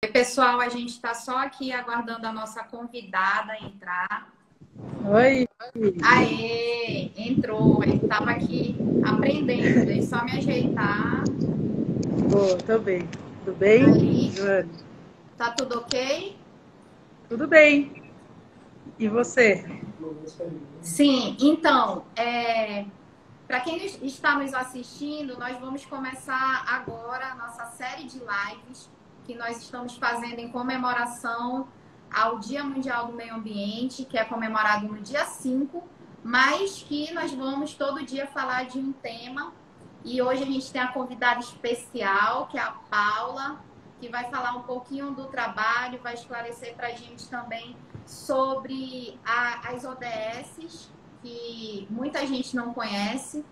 Oi, pessoal, a gente está só aqui aguardando a nossa convidada entrar. Oi, Aê, entrou. Ele estava aqui aprendendo. Deixa eu só me ajeitar. boa, tô bem. Tudo bem, Aí, Joana? tá tudo ok? Tudo bem. E você? Sim, então, para quem está nos assistindo, nós vamos começar agora a nossa série de lives que nós estamos fazendo em comemoração ao Dia Mundial do Meio Ambiente, que é comemorado no dia 5, mas que nós vamos todo dia falar de um tema. E hoje a gente tem a convidada especial, que é a Paula, que vai falar um pouquinho do trabalho, vai esclarecer para a gente também sobre as ODSs, que muita gente não conhece,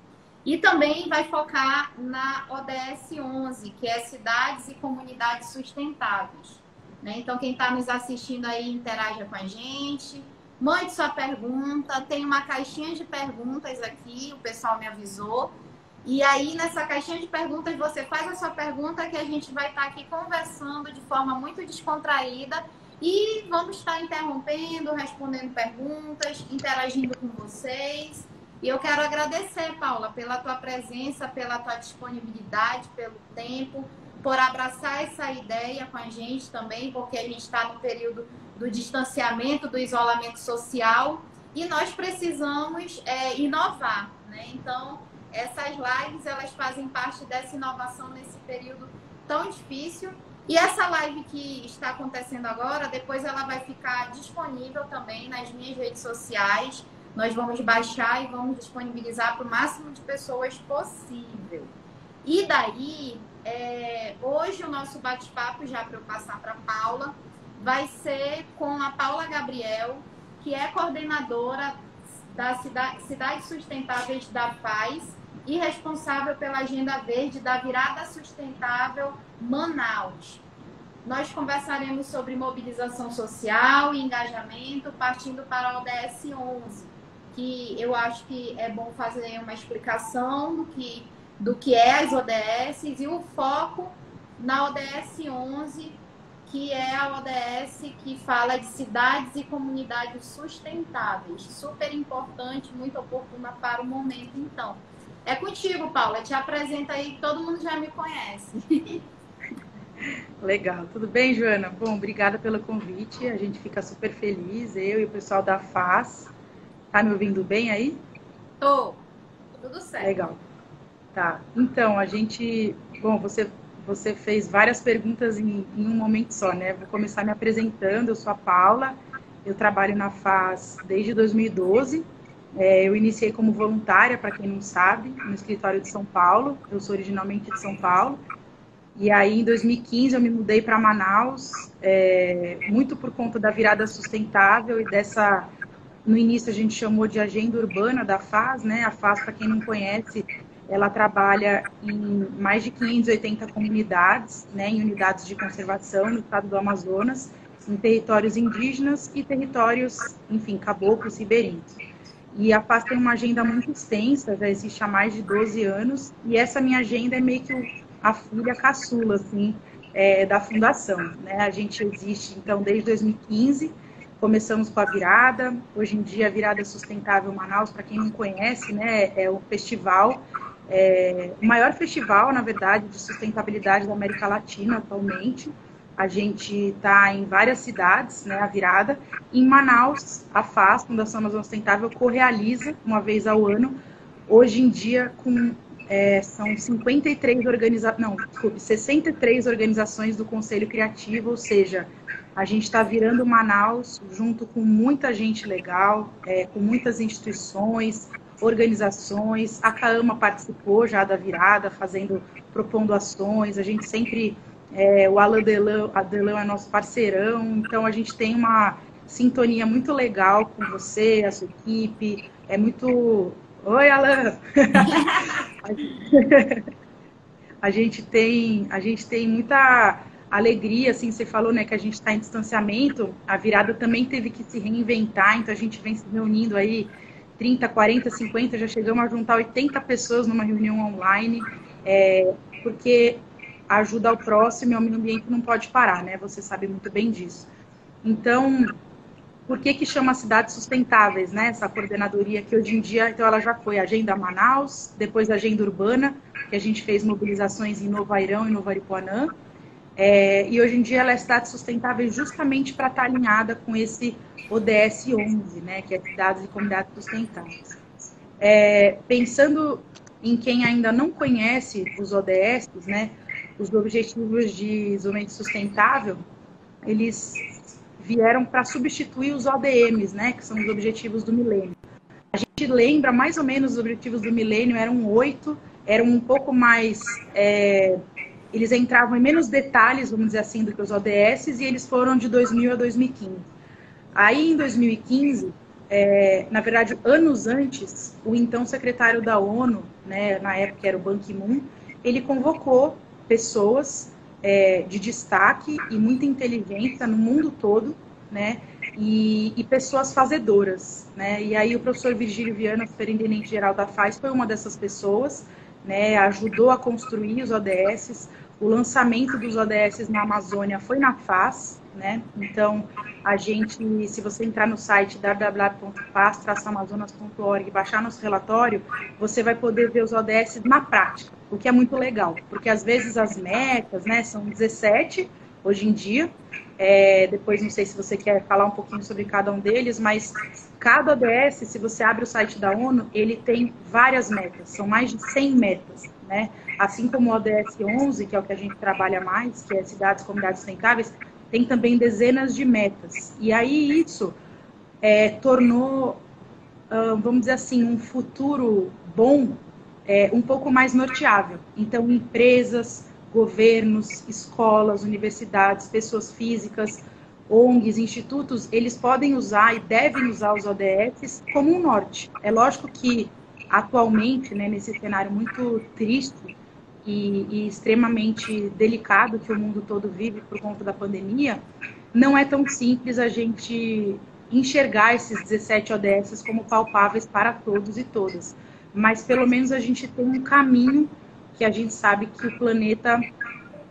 e também vai focar na ODS 11, que é Cidades e Comunidades Sustentáveis. Né? Então, quem está nos assistindo aí, interaja com a gente, mande sua pergunta, tem uma caixinha de perguntas aqui, o pessoal me avisou, e aí nessa caixinha de perguntas você faz a sua pergunta que a gente vai estar aqui conversando de forma muito descontraída e vamos estar interrompendo, respondendo perguntas, interagindo com vocês. E eu quero agradecer, Paula, pela tua presença, pela tua disponibilidade, pelo tempo, por abraçar essa ideia com a gente também, porque a gente está no período do distanciamento, do isolamento social, e nós precisamos inovar, né? Então, essas lives, elas fazem parte dessa inovação nesse período tão difícil. E essa live que está acontecendo agora, depois ela vai ficar disponível também nas minhas redes sociais. Nós vamos baixar e vamos disponibilizar para o máximo de pessoas possível. E daí, hoje o nosso bate-papo, já para eu passar para a Paula, vai ser com a Paula Gabriel, que é coordenadora da Cidades Sustentáveis da Paz e responsável pela Agenda Verde da Virada Sustentável Manaus. Nós conversaremos sobre mobilização social e engajamento, partindo para a ODS 11, que eu acho que é bom fazer uma explicação do que é as ODSs e o foco na ODS 11, que é a ODS que fala de cidades e comunidades sustentáveis. Super importante, muito oportuna para o momento, então. É contigo, Paula. Te apresenta aí, que todo mundo já me conhece. Legal. Tudo bem, Joana? Bom, obrigada pelo convite. A gente fica super feliz, eu e o pessoal da FAS. Tá me ouvindo bem aí? Tô. Tudo certo. Legal. Tá. Então, bom, você fez várias perguntas em um momento só, né? Vou começar me apresentando. Eu sou a Paula, eu trabalho na FAS desde 2012. Eu iniciei como voluntária, para quem não sabe, no escritório de São Paulo. Eu sou originalmente de São Paulo. E aí, em 2015, eu me mudei para Manaus, muito por conta da virada sustentável e dessa... No início, a gente chamou de Agenda Urbana da FAS, né? A FAS, para quem não conhece, ela trabalha em mais de 580 comunidades, né, em unidades de conservação no estado do Amazonas, em territórios indígenas e territórios, enfim, caboclos, ribeirinhos. E a FAS tem uma agenda muito extensa, já existe há mais de 12 anos, e essa minha agenda é meio que a filha caçula, assim, da fundação, né? A gente existe, então, desde 2015, começamos com a virada. Hoje em dia, a Virada Sustentável Manaus, para quem não conhece, né, é o festival, o maior festival, na verdade, de sustentabilidade da América Latina atualmente. A gente está em várias cidades, né, a virada. Em Manaus, a FAS, Fundação Amazônia Sustentável, co-realiza uma vez ao ano. Hoje em dia, são 63 organizações do Conselho Criativo, ou seja, a gente está virando Manaus junto com muita gente legal, com muitas instituições, organizações. A CAAMA participou já da virada, propondo ações. A gente sempre... o Alan Delão é nosso parceirão, então a gente tem uma sintonia muito legal com você, a sua equipe. É muito... Oi, Alan! A gente tem muita alegria, assim, você falou, né, que a gente está em distanciamento, a virada também teve que se reinventar, então a gente vem se reunindo aí 30, 40, 50, já chegamos a juntar 80 pessoas numa reunião online, porque a ajuda ao próximo e ao meio ambiente não pode parar, né? Você sabe muito bem disso. Então, por que chama cidades sustentáveis, né? Essa coordenadoria que hoje em dia, então ela já foi Agenda Manaus, depois Agenda Urbana, que a gente fez mobilizações em Novo Airão e Novo Aripuanã, e hoje em dia ela é cidade sustentável justamente para estar alinhada com esse ODS 11, né? Que é Cidades e Comunidades Sustentáveis. Pensando em quem ainda não conhece os ODS, né? Os Objetivos de Desenvolvimento Sustentável, eles vieram para substituir os ODMs, né, que são os Objetivos do Milênio. A gente lembra, mais ou menos, os Objetivos do Milênio eram 8, eram um pouco mais... eles entravam em menos detalhes, vamos dizer assim, do que os ODS, e eles foram de 2000 a 2015. Aí, em 2015, na verdade, anos antes, o então secretário da ONU, né, na época era o Ban Ki-moon, ele convocou pessoas de destaque e muita inteligência no mundo todo, né, e pessoas fazedoras, né, e aí o professor Virgílio Viana, superintendente-geral da FAES, foi uma dessas pessoas, né, ajudou a construir os ODS. O lançamento dos ODS na Amazônia foi na FAS, né, então a gente, se você entrar no site www.faz-amazonas.org e baixar nosso relatório, você vai poder ver os ODS na prática, o que é muito legal, porque às vezes as metas, né, são 17 hoje em dia, depois não sei se você quer falar um pouquinho sobre cada um deles, mas cada ODS, se você abre o site da ONU, ele tem várias metas, são mais de 100 metas, né, assim como o ODS 11, que é o que a gente trabalha mais, que é Cidades e Comunidades Sustentáveis, tem também dezenas de metas. E aí isso tornou, vamos dizer assim, um futuro bom, um pouco mais norteável. Então, empresas, governos, escolas, universidades, pessoas físicas, ONGs, institutos, eles podem usar e devem usar os ODS como um norte. É lógico que, atualmente, né, nesse cenário muito triste, e extremamente delicado que o mundo todo vive por conta da pandemia, não é tão simples a gente enxergar esses 17 ODS como palpáveis para todos e todas. Mas pelo menos a gente tem um caminho que a gente sabe que o planeta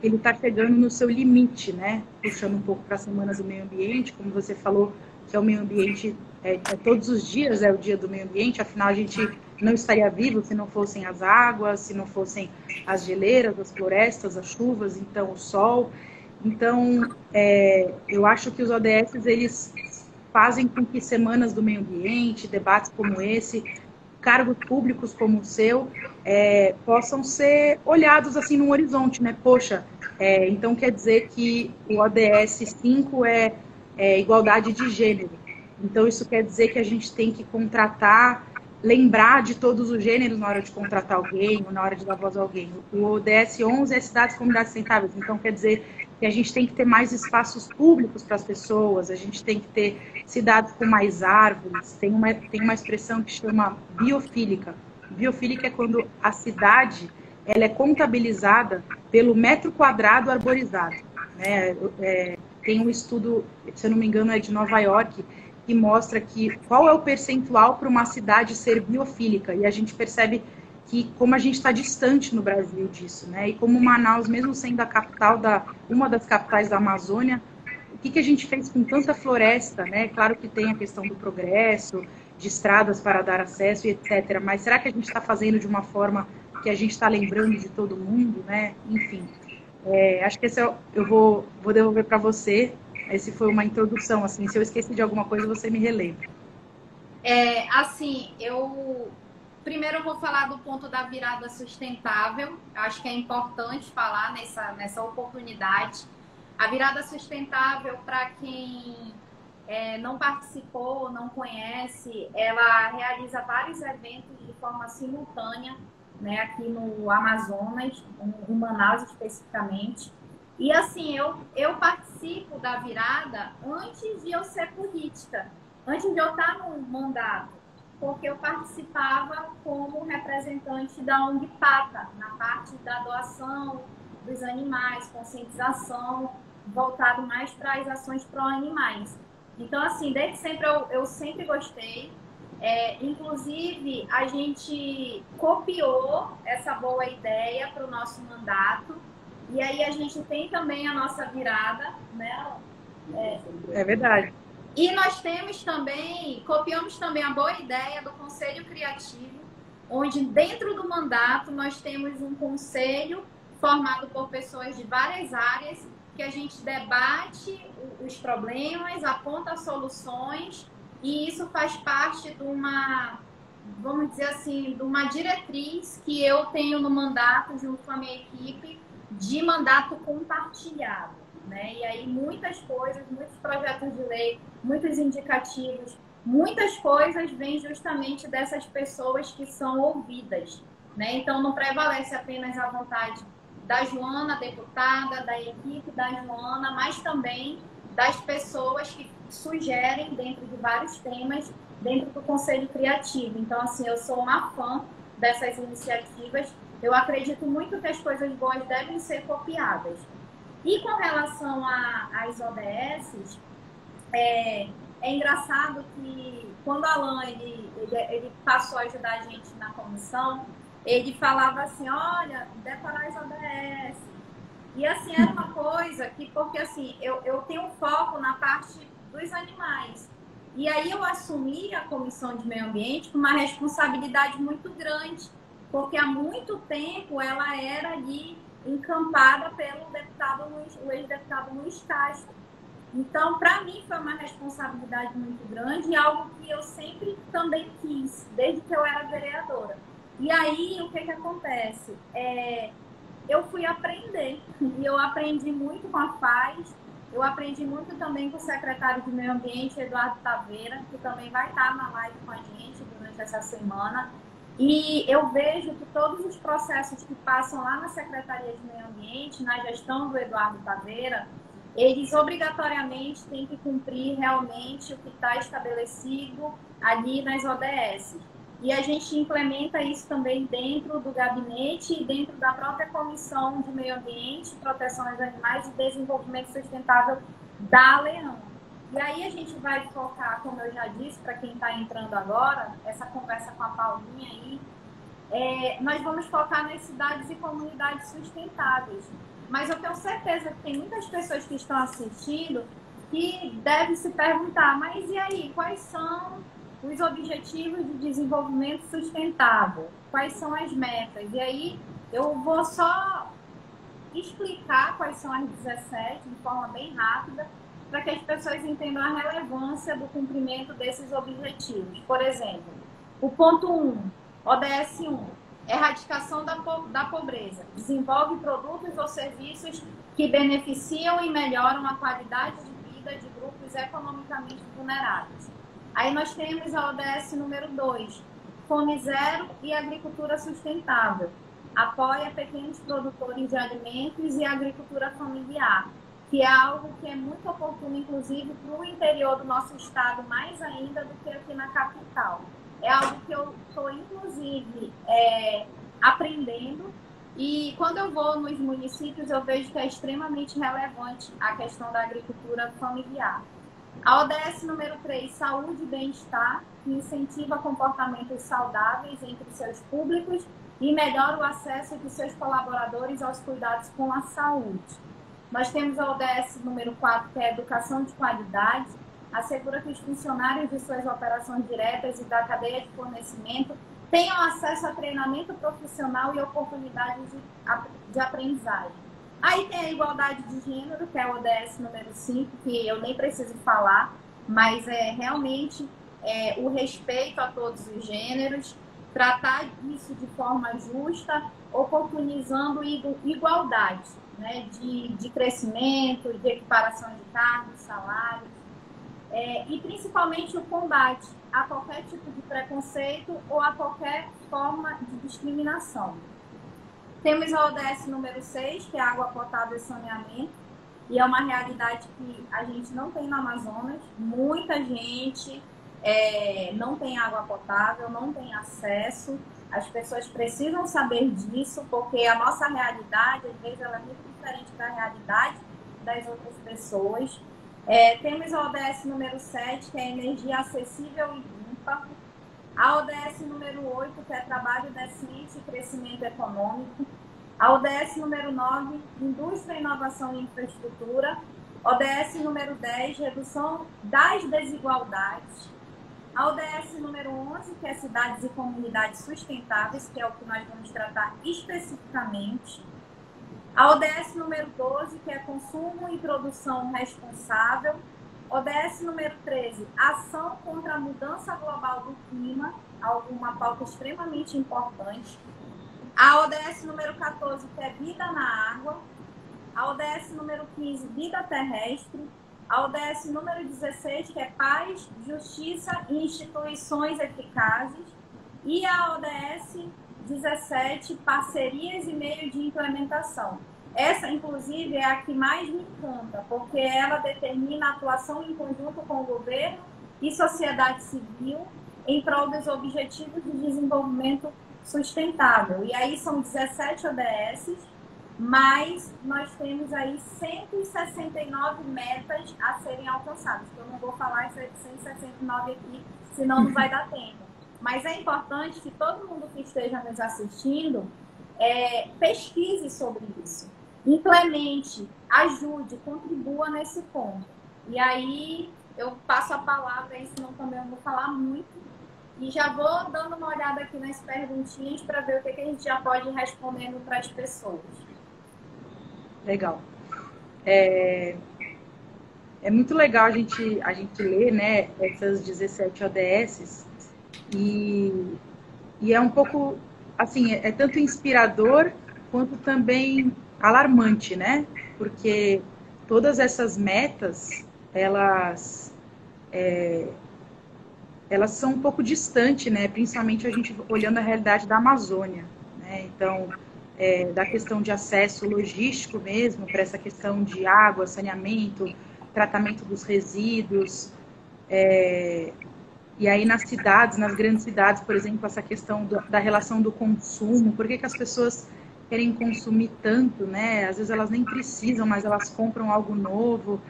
ele está chegando no seu limite, né? Puxando um pouco para as semanas do meio ambiente, como você falou, que é o meio ambiente, todos os dias é o dia do meio ambiente, afinal a gente não estaria vivo se não fossem as águas, se não fossem as geleiras, as florestas, as chuvas, então o sol. Então, eu acho que os ODS, eles fazem com que semanas do meio ambiente, debates como esse, cargos públicos como o seu, possam ser olhados assim num horizonte, né? Poxa, então quer dizer que o ODS 5 é igualdade de gênero. Então isso quer dizer que a gente tem que contratar, lembrar de todos os gêneros na hora de contratar alguém ou na hora de dar voz a alguém. O ODS 11 é Cidades e Comunidades Sustentáveis, então quer dizer que a gente tem que ter mais espaços públicos para as pessoas, a gente tem que ter cidades com mais árvores, tem uma expressão que chama biofílica. Biofílica é quando a cidade ela é contabilizada pelo metro quadrado arborizado, né? Tem um estudo, se eu não me engano, é de Nova York, que mostra que qual é o percentual para uma cidade ser biofílica, e a gente percebe que como a gente está distante no Brasil disso, né? E como Manaus, mesmo sendo a capital uma das capitais da Amazônia, o que a gente fez com tanta floresta, né? Claro que tem a questão do progresso, de estradas para dar acesso e etc. Mas será que a gente está fazendo de uma forma que a gente está lembrando de todo mundo, né? Enfim, acho que esse eu vou devolver para você. Esse foi uma introdução, assim, se eu esqueci de alguma coisa, você me relembra. Primeiro eu vou falar do ponto da virada sustentável. Acho que é importante falar nessa oportunidade. A virada sustentável, para quem não participou, não conhece, ela realiza vários eventos de forma simultânea, né, aqui no Amazonas, em Manaus especificamente. E assim, eu participo da virada antes de eu ser política, antes de eu estar no mandato, porque eu participava como representante da ONG PATA, na parte da doação dos animais, conscientização, voltado mais para as ações pró-animais. Então, assim, desde sempre eu sempre gostei. Inclusive, a gente copiou essa boa ideia para o nosso mandato E aí a gente tem também a nossa virada, né? É verdade. E nós temos também, copiamos também a boa ideia do Conselho Criativo, onde dentro do mandato nós temos um conselho formado por pessoas de várias áreas, que a gente debate os problemas, aponta soluções, e isso faz parte de uma, vamos dizer assim, de uma diretriz que eu tenho no mandato, junto com a minha equipe, de mandato compartilhado. Né? E aí muitas coisas, muitos projetos de lei, muitos indicativos, muitas coisas vêm justamente dessas pessoas que são ouvidas. Né? Então não prevalece apenas a vontade da Joana, deputada, da equipe da Joana, mas também das pessoas que sugerem dentro de vários temas, dentro do Conselho Criativo. Então, assim, eu sou uma fã dessas iniciativas. Eu acredito muito que as coisas boas devem ser copiadas. E com relação às ODSs, é engraçado que quando a Alain ele passou a ajudar a gente na comissão, ele falava assim, olha, decorar as ODS. E assim, era uma coisa que, porque assim, eu tenho um foco na parte dos animais. E aí eu assumi a Comissão de Meio Ambiente com uma responsabilidade muito grande, porque há muito tempo ela era ali encampada pelo deputado, o ex-deputado Luiz Castro. Então, para mim, foi uma responsabilidade muito grande e algo que eu sempre também quis, desde que eu era vereadora. E aí, o que acontece? Eu fui aprender, e eu aprendi muito com a FAS, eu aprendi muito também com o secretário de Meio Ambiente, Eduardo Taveira, que também vai estar na live com a gente durante essa semana. E eu vejo que todos os processos que passam lá na Secretaria de Meio Ambiente, na gestão do Eduardo Taveira, eles obrigatoriamente têm que cumprir realmente o que está estabelecido ali nas ODS. E a gente implementa isso também dentro do gabinete e dentro da própria Comissão de Meio Ambiente, Proteção aos Animais e Desenvolvimento Sustentável da Leão. E aí a gente vai focar, como eu já disse, para quem está entrando agora, essa conversa com a Paulinha aí, nós vamos focar nas cidades e comunidades sustentáveis. Mas eu tenho certeza que tem muitas pessoas que estão assistindo que devem se perguntar, mas e aí, quais são os objetivos de desenvolvimento sustentável? Quais são as metas? E aí eu vou só explicar quais são as 17 de forma bem rápida, para que as pessoas entendam a relevância do cumprimento desses objetivos. Por exemplo, o ponto 1, ODS 1, erradicação da pobreza. Desenvolve produtos ou serviços que beneficiam e melhoram a qualidade de vida de grupos economicamente vulneráveis. Aí nós temos a ODS número 2, Fome Zero e Agricultura Sustentável. Apoia pequenos produtores de alimentos e agricultura familiar, que é algo que é muito oportuno, inclusive, para o interior do nosso estado, mais ainda do que aqui na capital. É algo que eu estou, inclusive, aprendendo. E quando eu vou nos municípios, eu vejo que é extremamente relevante a questão da agricultura familiar. A ODS número 3, Saúde e Bem-Estar, que incentiva comportamentos saudáveis entre seus públicos e melhora o acesso de seus colaboradores aos cuidados com a saúde. Nós temos a ODS número 4, que é Educação de Qualidade, assegura que os funcionários de suas operações diretas e da cadeia de fornecimento tenham acesso a treinamento profissional e oportunidades de aprendizagem. Aí tem a igualdade de gênero, que é o ODS número 5, que eu nem preciso falar, mas é realmente o respeito a todos os gêneros, tratar isso de forma justa, oportunizando igualdade, né, de crescimento, de equiparação de cargos, salários, e principalmente o combate a qualquer tipo de preconceito ou a qualquer forma de discriminação. Temos a ODS número 6, que é água potável e saneamento, e é uma realidade que a gente não tem no Amazonas. Muita gente não tem água potável, não tem acesso. As pessoas precisam saber disso, porque a nossa realidade, às vezes, ela é muito diferente da realidade das outras pessoas. Temos a ODS número 7, que é energia acessível e limpa. A ODS número 8, que é trabalho decente e crescimento econômico. A ODS número 9, Indústria, Inovação e Infraestrutura. ODS número 10, Redução das Desigualdades. A ODS número 11, que é Cidades e Comunidades Sustentáveis, que é o que nós vamos tratar especificamente. A ODS número 12, que é Consumo e Produção Responsável. ODS número 13, Ação contra a Mudança Global do Clima, uma pauta extremamente importante. A ODS número 14, que é Vida na Água. A ODS número 15, Vida Terrestre. A ODS número 16, que é Paz, Justiça e Instituições Eficazes. E a ODS 17, Parcerias e Meio de Implementação. Essa, inclusive, é a que mais me encanta, porque ela determina a atuação em conjunto com o governo e sociedade civil em prol dos objetivos de desenvolvimento sustentável. E aí são 17 ODSs, mas nós temos aí 169 metas a serem alcançadas. Eu não vou falar essas 169 aqui, senão não vai dar tempo. Mas é importante que todo mundo que esteja nos assistindo pesquise sobre isso. Implemente, ajude, contribua nesse ponto. E aí eu passo a palavra aí, senão também eu vou falar muito. E já vou dando uma olhada aqui nas perguntinhas para ver o que a gente já pode ir respondendo para as pessoas. Legal. É muito legal a gente ler, né, essas 17 ODSs e é um pouco, assim, é tanto inspirador quanto também alarmante, né? Porque todas essas metas, elas são um pouco distantes, né? Principalmente a gente olhando a realidade da Amazônia, né? Então, da questão de acesso logístico mesmo, para essa questão de água, saneamento, tratamento dos resíduos, e aí nas cidades, nas grandes cidades, por exemplo, essa questão da relação do consumo, por que as pessoas querem consumir tanto, né? Às vezes elas nem precisam, mas elas compram algo novo.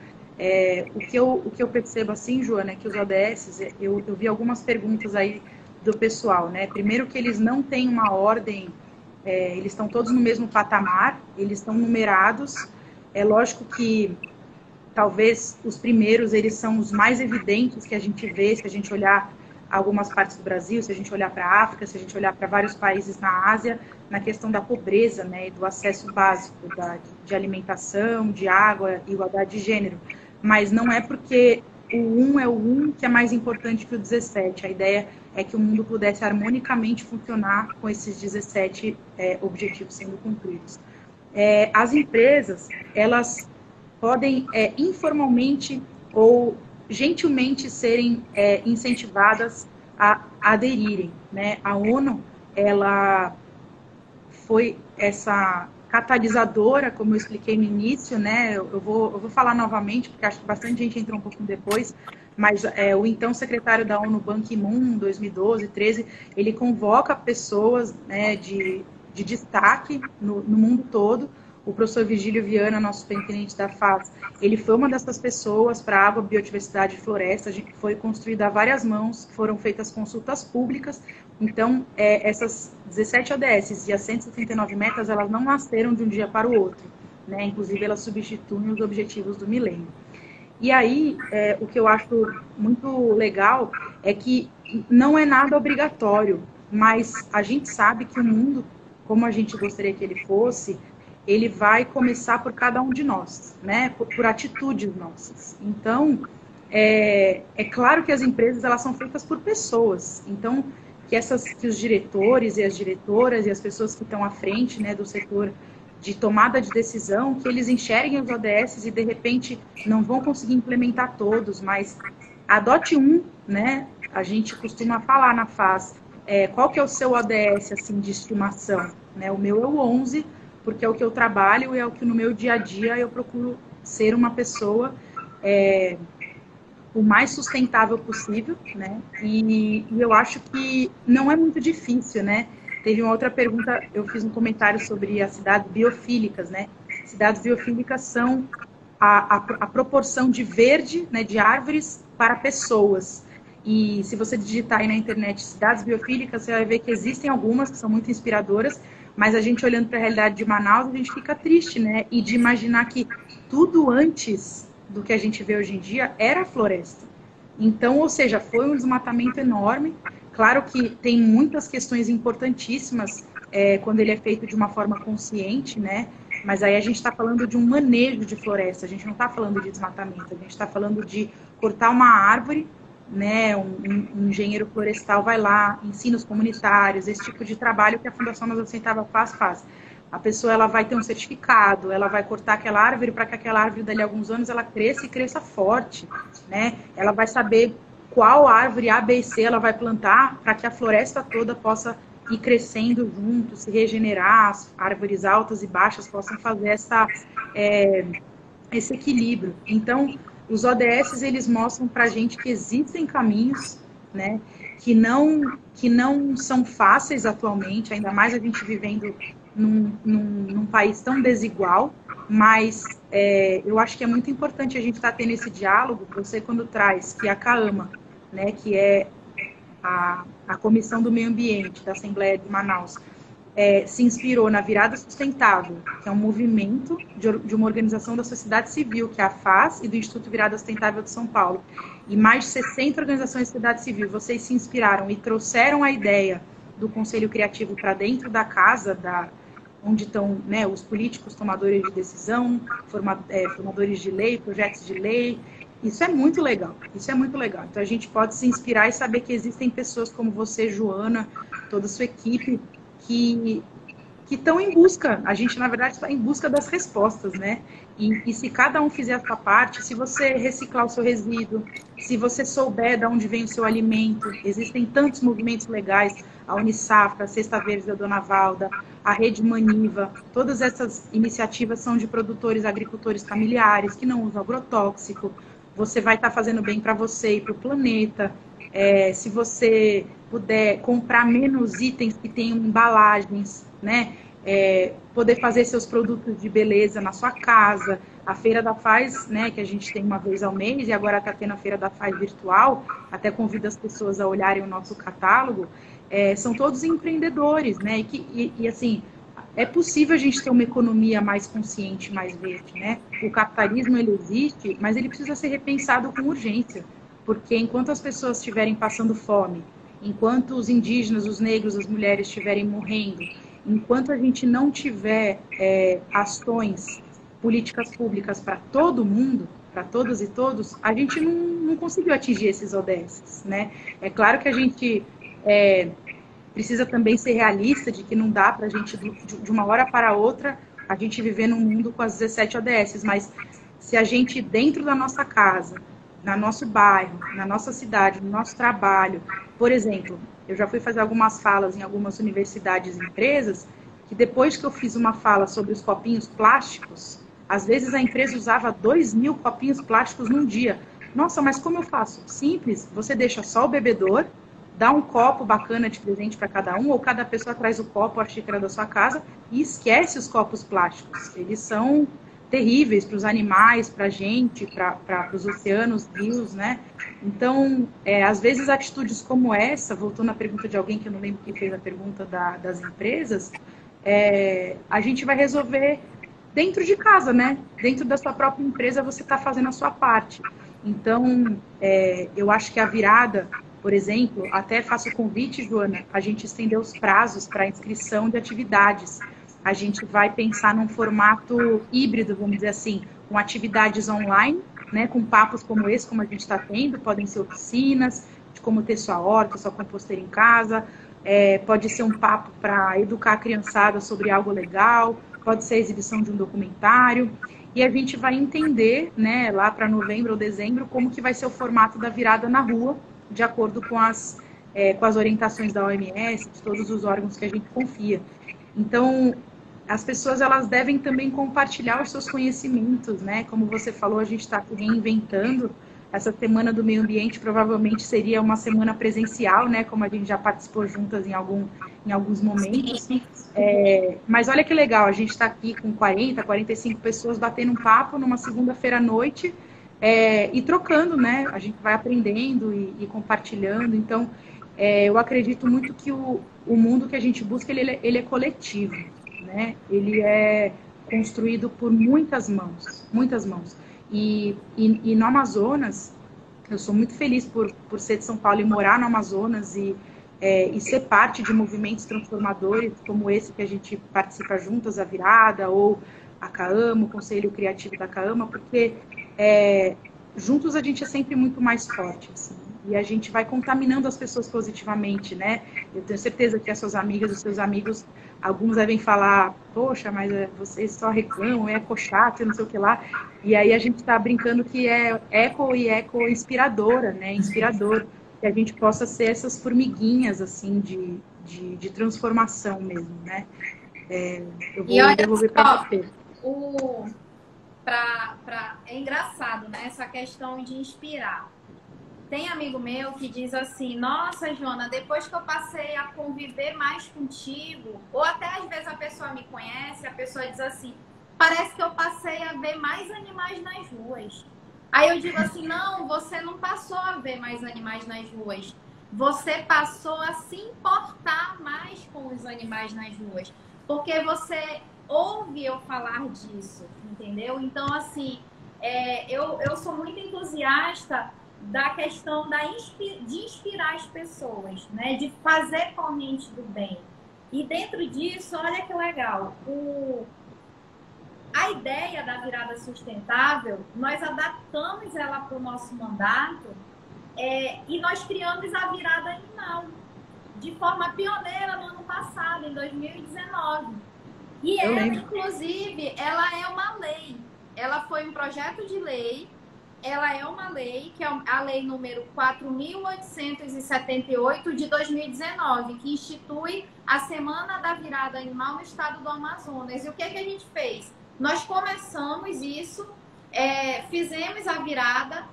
O que eu percebo assim, Joana, é que os ODS, eu vi algumas perguntas aí do pessoal, né? Primeiro que eles não têm uma ordem, eles estão todos no mesmo patamar, eles estão numerados. É lógico que talvez os primeiros, eles são os mais evidentes que a gente vê, se a gente olhar algumas partes do Brasil, se a gente olhar para a África, se a gente olhar para vários países na Ásia, na questão da pobreza, né, e do acesso básico de alimentação, de água, igualdade de gênero. Mas não é porque o 1 é o 1 que é mais importante que o 17. A ideia é que o mundo pudesse harmonicamente funcionar com esses 17 objetivos sendo cumpridos. As empresas, elas podem informalmente ou gentilmente serem incentivadas a aderirem, né? A ONU, ela foi essa catalisadora, como eu expliquei no início, né? Eu vou falar novamente, porque acho que bastante gente entrou um pouquinho depois, mas o então secretário da ONU, Ban Ki-moon, 2012, 13, ele convoca pessoas, né, de destaque no mundo todo. O professor Virgílio Viana, nosso superintendente da FAS, ele foi uma dessas pessoas para água, biodiversidade e floresta. A gente foi construída a várias mãos, foram feitas consultas públicas. Então, essas 17 ODSs e as 179 metas, elas não nasceram de um dia para o outro, né? Inclusive, elas substituem os objetivos do milênio. E aí, o que eu acho muito legal é que não é nada obrigatório, mas a gente sabe que o mundo, como a gente gostaria que ele fosse, ele vai começar por cada um de nós, né? Por atitudes nossas. Então, é claro que as empresas, elas são feitas por pessoas. Então, que os diretores e as diretoras e as pessoas que estão à frente, né, do setor de tomada de decisão, que eles enxerguem os ODS e, de repente, não vão conseguir implementar todos, mas adote um, né? A gente costuma falar na FAS, qual que é o seu ODS, assim, de estimação, né? O meu é o 11, porque é o que eu trabalho e é o que no meu dia a dia eu procuro ser uma pessoa o mais sustentável possível, né? E eu acho que não é muito difícil, né? Teve uma outra pergunta, eu fiz um comentário sobre as cidades biofílicas, né? Cidades biofílicas são a proporção de verde, né, de árvores para pessoas. E se você digitar aí na internet cidades biofílicas, você vai ver que existem algumas que são muito inspiradoras, mas a gente olhando para a realidade de Manaus, a gente fica triste, né? E de imaginar que tudo antes do que a gente vê hoje em dia era floresta. Então, ou seja, foi um desmatamento enorme. Claro que tem muitas questões importantíssimas quando ele é feito de uma forma consciente, né? Mas aí a gente está falando de um manejo de floresta, a gente não está falando de desmatamento, a gente está falando de cortar uma árvore, né? Um engenheiro florestal vai lá, ensina os comunitários, esse tipo de trabalho que a Fundação Amazônia Sustentável faz. A pessoa ela vai ter um certificado, ela vai cortar aquela árvore para que aquela árvore dali a alguns anos ela cresça e cresça forte, né? Ela vai saber qual árvore A, B e C ela vai plantar para que a floresta toda possa ir crescendo junto, se regenerar, as árvores altas e baixas possam fazer esse equilíbrio. Então, os ODS, eles mostram para a gente que existem caminhos, né, que não são fáceis atualmente, ainda mais a gente vivendo num país tão desigual, mas eu acho que é muito importante a gente estar tendo esse diálogo. Você, quando traz que a CAAMA, né, que é a Comissão do Meio Ambiente da Assembleia de Manaus, se inspirou na Virada Sustentável, que é um movimento de uma organização da sociedade civil, que é a FAS, e do Instituto Virada Sustentável de São Paulo. E mais de 60 organizações da sociedade civil, vocês se inspiraram e trouxeram a ideia do Conselho Criativo para dentro da casa, onde estão, né, os políticos tomadores de decisão, formadores de lei, projetos de lei. Isso é muito legal, isso é muito legal. Então a gente pode se inspirar e saber que existem pessoas como você, Joana, toda a sua equipe, que estão em busca, a gente na verdade está em busca das respostas, né? E se cada um fizer a sua parte, se você reciclar o seu resíduo, se você souber de onde vem o seu alimento, existem tantos movimentos legais, a Unisafra, a Cesta Verde da Dona Valda, a Rede Maniva, todas essas iniciativas são de produtores, agricultores familiares, que não usam agrotóxico. Você vai estar fazendo bem para você e para o planeta. Se você puder comprar menos itens que tenham embalagens, né? Poder fazer seus produtos de beleza na sua casa. A Feira da Faz, né, que a gente tem uma vez ao mês, e agora está tendo a Feira da Faz virtual, até convido as pessoas a olharem o nosso catálogo, são todos empreendedores, né? E assim, é possível a gente ter uma economia mais consciente, mais verde, né? O capitalismo, ele existe, mas ele precisa ser repensado com urgência, porque enquanto as pessoas estiverem passando fome, enquanto os indígenas, os negros, as mulheres estiverem morrendo, enquanto a gente não tiver ações, políticas públicas para todo mundo, para todas e todos, a gente não conseguiu atingir esses ODS, né? É claro que a gente precisa também ser realista de que não dá para a gente, de uma hora para outra, a gente viver num mundo com as 17 ODS, mas se a gente, dentro da nossa casa, no nosso bairro, na nossa cidade, no nosso trabalho, por exemplo, eu já fui fazer algumas falas em algumas universidades e empresas, que depois que eu fiz uma fala sobre os copinhos plásticos, às vezes a empresa usava 2.000 copinhos plásticos num dia. Nossa, mas como eu faço? Simples, você deixa só o bebedor, dá um copo bacana de presente para cada um, ou cada pessoa traz o copo, a xícara da sua casa e esquece os copos plásticos. Eles são terríveis para os animais, para a gente, para os oceanos, rios, né? Então, às vezes atitudes como essa, voltando à pergunta de alguém que eu não lembro quem fez a pergunta das empresas, a gente vai resolver dentro de casa, né? Dentro da sua própria empresa você está fazendo a sua parte. Então, eu acho que a virada, por exemplo, até faço o convite, Joana, a gente estender os prazos para inscrição de atividades. A gente vai pensar num formato híbrido, vamos dizer assim, com atividades online, né, com papos como esse, como a gente está tendo, podem ser oficinas, de como ter sua horta, sua composteira em casa, pode ser um papo para educar a criançada sobre algo legal, pode ser a exibição de um documentário, e a gente vai entender, né, lá para novembro ou dezembro, como que vai ser o formato da virada na rua, de acordo com as orientações da OMS, de todos os órgãos que a gente confia. Então, as pessoas, elas devem também compartilhar os seus conhecimentos, né? Como você falou, a gente está reinventando. Essa Semana do Meio Ambiente provavelmente seria uma semana presencial, né? Como a gente já participou juntas em alguns momentos. Mas olha que legal, a gente está aqui com 40, 45 pessoas batendo um papo numa segunda-feira à noite e trocando, né? A gente vai aprendendo e compartilhando. Então, eu acredito muito que o o mundo que a gente busca, ele é coletivo, né? Ele é construído por muitas mãos, muitas mãos. E no Amazonas, eu sou muito feliz por ser de São Paulo e morar no Amazonas e ser parte de movimentos transformadores como esse que a gente participa juntas, a Virada, ou a CAAMA, o Conselho Criativo da CAAMA, porque juntos a gente é sempre muito mais forte, assim, e a gente vai contaminando as pessoas positivamente, né? Eu tenho certeza que as suas amigas e os seus amigos, alguns devem falar, poxa, mas vocês só reclamam, é eco-chato, não sei o que lá, e aí a gente está brincando que é eco e eco inspiradora, né? Inspirador, que a gente possa ser essas formiguinhas, assim, de transformação mesmo, né? Eu E vou olha devolver para só, você. é engraçado, né? Essa questão de inspirar. Tem amigo meu que diz assim, nossa, Joana, depois que eu passei a conviver mais contigo, ou até às vezes a pessoa me conhece, a pessoa diz assim, parece que eu passei a ver mais animais nas ruas. Aí eu digo assim, não, você não passou a ver mais animais nas ruas. Você passou a se importar mais com os animais nas ruas. Porque você ouve eu falar disso, entendeu? Então, assim, eu sou muito entusiasta da questão de inspirar as pessoas, né? De fazer corrente do bem. E dentro disso, olha que legal, a ideia da virada sustentável, nós adaptamos ela para o nosso mandato e nós criamos a virada animal de forma pioneira no ano passado, em 2019. E ela, inclusive, ela é uma lei. Ela foi um projeto de lei. Ela é uma lei, que é a lei número 4.878 de 2019, que institui a Semana da Virada Animal no estado do Amazonas. E o que a gente fez? Nós começamos isso, fizemos a virada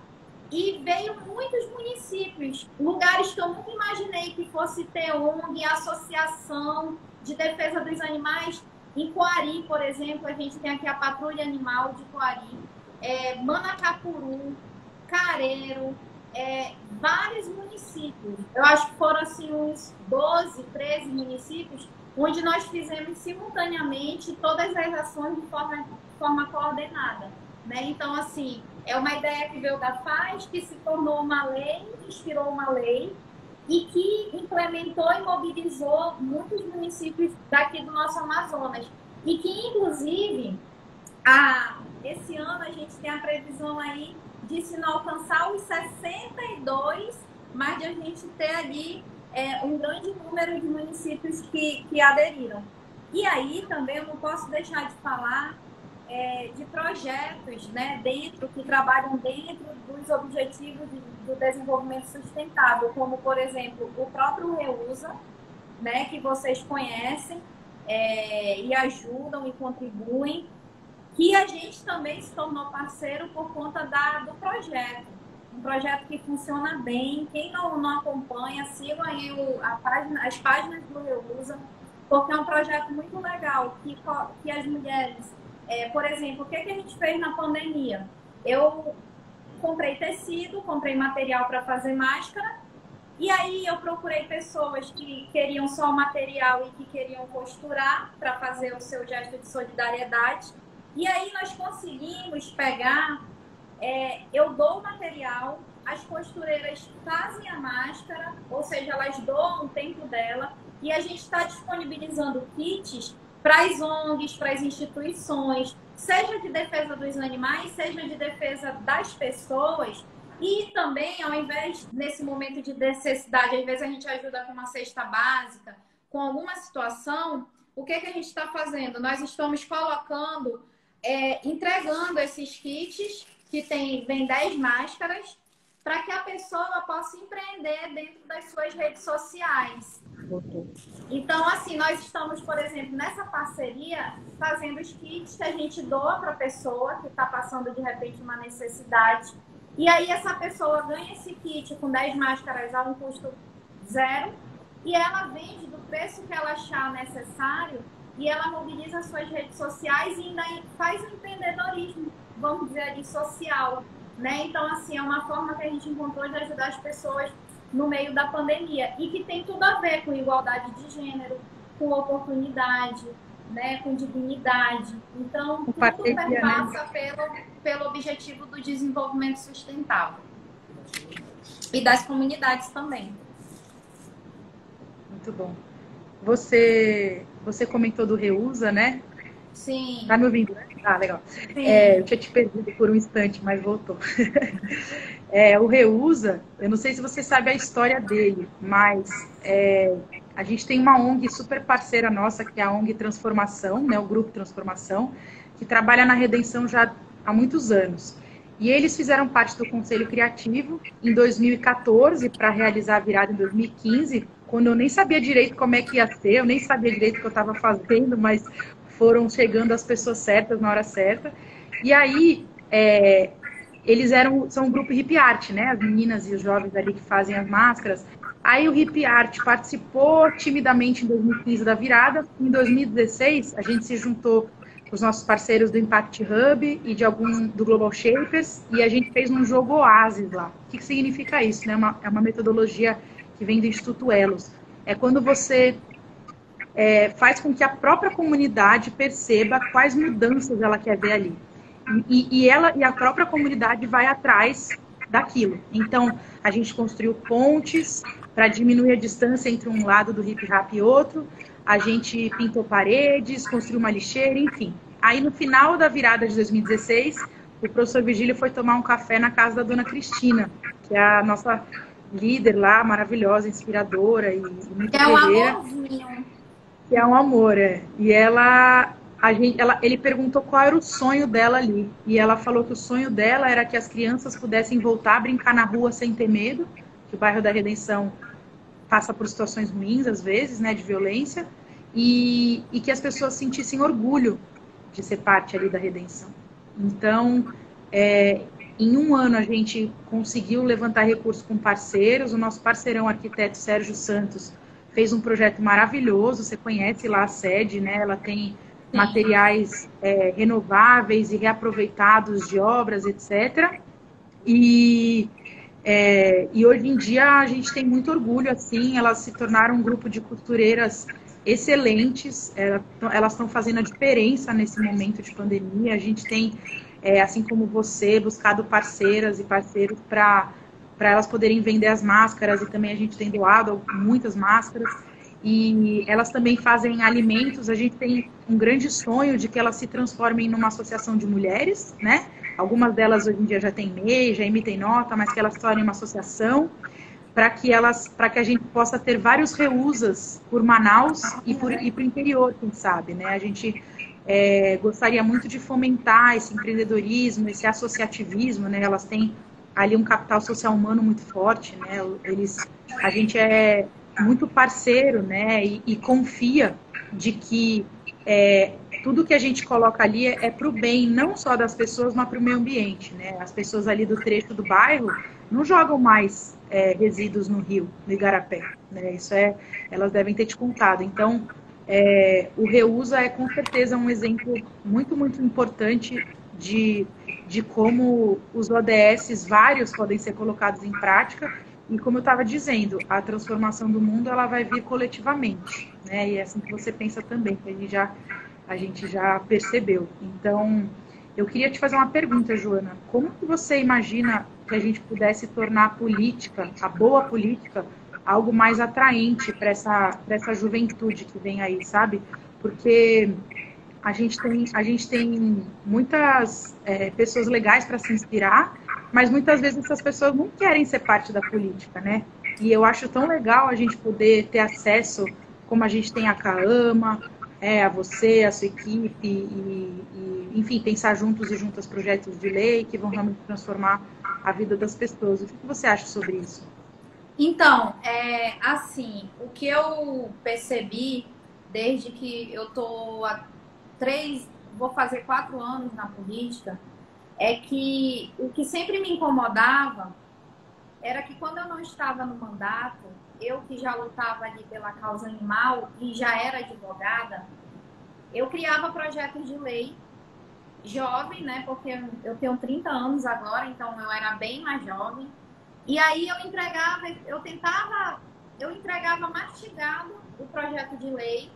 e veio muitos municípios, lugares que eu nunca imaginei que fosse ter ONG, associação de defesa dos animais. Em Coari, por exemplo, a gente tem aqui a Patrulha Animal de Coari, Manacapuru, Careiro, vários municípios. Eu acho que foram assim uns 12, 13 municípios, onde nós fizemos simultaneamente todas as ações de forma coordenada. Né? Então, assim, é uma ideia que veio da FAZ, que se tornou uma lei, inspirou uma lei, e que implementou e mobilizou muitos municípios daqui do nosso Amazonas. E que, inclusive, esse ano a gente tem a previsão aí de, se não alcançar os 62, mas de a gente ter ali um grande número de municípios que aderiram. E aí também eu não posso deixar de falar de projetos, né, que trabalham dentro dos objetivos do desenvolvimento sustentável, como, por exemplo, o próprio Reusa, né, que vocês conhecem e ajudam e contribuem, que a gente também se tornou parceiro por conta do projeto. Um projeto que funciona bem. Quem não acompanha, sigam aí as páginas do Reusa, porque é um projeto muito legal, que as mulheres... por exemplo, o que a gente fez na pandemia? Eu comprei tecido, comprei material para fazer máscara, e aí eu procurei pessoas que queriam só o material e que queriam costurar para fazer o seu gesto de solidariedade. E aí nós conseguimos pegar, eu dou o material, as costureiras fazem a máscara, ou seja, elas doam o tempo dela, e a gente está disponibilizando kits para as ONGs, para as instituições, seja de defesa dos animais, seja de defesa das pessoas. E também, ao invés, nesse momento de necessidade, às vezes a gente ajuda com uma cesta básica, com alguma situação, o que a gente está fazendo? Nós estamos colocando, entregando esses kits, que vem 10 máscaras, para que a pessoa possa empreender dentro das suas redes sociais. Então, assim, nós estamos, por exemplo, nessa parceria, fazendo os kits que a gente doa para a pessoa que está passando, de repente, uma necessidade. E aí essa pessoa ganha esse kit com 10 máscaras a um custo zero, e ela vende do preço que ela achar necessário, e ela mobiliza as suas redes sociais e ainda faz um empreendedorismo, vamos dizer ali, social. Né? Então, assim, é uma forma que a gente encontrou de ajudar as pessoas no meio da pandemia e que tem tudo a ver com igualdade de gênero, com oportunidade, né, com dignidade. Então, Com tudo parceria, né? perpassa pelo objetivo do desenvolvimento sustentável e das comunidades também. Muito bom. Você comentou do Reusa, né? Sim. Tá me ouvindo, né? Ah, legal. Sim. Eu tinha te perdido por um instante, mas voltou. O Reusa, eu não sei se você sabe a história dele, mas a gente tem uma ONG super parceira nossa, que é a ONG Transformação, né, o Grupo Transformação, que trabalha na redenção já há muitos anos. E eles fizeram parte do Conselho Criativo em 2014 para realizar a virada em 2015, quando eu nem sabia direito como é que ia ser, eu nem sabia direito o que eu estava fazendo, mas foram chegando as pessoas certas na hora certa. E aí, eles são um grupo hip art, né? As meninas e os jovens ali que fazem as máscaras. Aí o hip art participou timidamente em 2015 da virada. Em 2016, a gente se juntou com os nossos parceiros do Impact Hub e do Global Shapers, e a gente fez um jogo Oasis lá. O que significa isso? Né? É uma metodologia que vem do Instituto Elos. É quando você faz com que a própria comunidade perceba quais mudanças ela quer ver ali. E a própria comunidade vai atrás daquilo. Então, a gente construiu pontes para diminuir a distância entre um lado do hip hop e outro. A gente pintou paredes, construiu uma lixeira, enfim. Aí, no final da virada de 2016, o professor Virgílio foi tomar um café na casa da dona Cristina, que é a nossa líder lá, maravilhosa, inspiradora e muito É um guerreira. amorzinho. Que é um amor, E ele perguntou qual era o sonho dela ali. E ela falou que o sonho dela era que as crianças pudessem voltar a brincar na rua sem ter medo, que o bairro da Redenção passa por situações ruins, às vezes, né, de violência, e que as pessoas sentissem orgulho de ser parte ali da Redenção. Então, em um ano a gente conseguiu levantar recursos com parceiros. O nosso parceirão arquiteto Sérgio Santos fez um projeto maravilhoso. Você conhece lá a sede, né? Ela tem materiais renováveis e reaproveitados de obras, etc. E hoje em dia a gente tem muito orgulho, assim, elas se tornaram um grupo de costureiras excelentes, elas estão fazendo a diferença nesse momento de pandemia. A gente tem, assim como você, buscado parceiras e parceiros para elas poderem vender as máscaras, e também a gente tem doado muitas máscaras, e elas também fazem alimentos. A gente tem um grande sonho de que elas se transformem numa associação de mulheres, né? Algumas delas hoje em dia já têm MEI, já emitem nota, mas que elas se tornem uma associação, para que a gente possa ter vários reusas por Manaus e para o interior, quem sabe, né? A gente gostaria muito de fomentar esse empreendedorismo, esse associativismo, né? Elas têm ali um capital social humano muito forte, né? A gente é muito parceiro, né? E confia de que tudo que a gente coloca ali é para o bem, não só das pessoas, mas para o meio ambiente, né? As pessoas ali do trecho do bairro não jogam mais resíduos no rio, no Igarapé, né? Elas devem ter te contado. Então, o Reusa é com certeza um exemplo muito, muito importante de como os ODS vários podem ser colocados em prática. E como eu estava dizendo, a transformação do mundo ela vai vir coletivamente, né? E é assim que você pensa também, que a gente já percebeu. Então, eu queria te fazer uma pergunta, Joana. Como que você imagina que a gente pudesse tornar a política, a boa política, algo mais atraente para essa juventude que vem aí, sabe? Porque a gente tem muitas pessoas legais para se inspirar, mas muitas vezes essas pessoas não querem ser parte da política, né? E eu acho tão legal a gente poder ter acesso, como a gente tem a CAAMA, a você, a sua equipe, enfim, pensar juntos e juntas projetos de lei que vão realmente transformar a vida das pessoas. O que você acha sobre isso? Então, assim, o que eu percebi desde que eu tô vou fazer 4 anos na política, é que o que sempre me incomodava era que quando eu não estava no mandato, eu que já lutava ali pela causa animal e já era advogada, eu criava projetos de lei jovem, né? Porque eu tenho 30 anos agora, então eu era bem mais jovem. E aí eu entregava mastigado o projeto de lei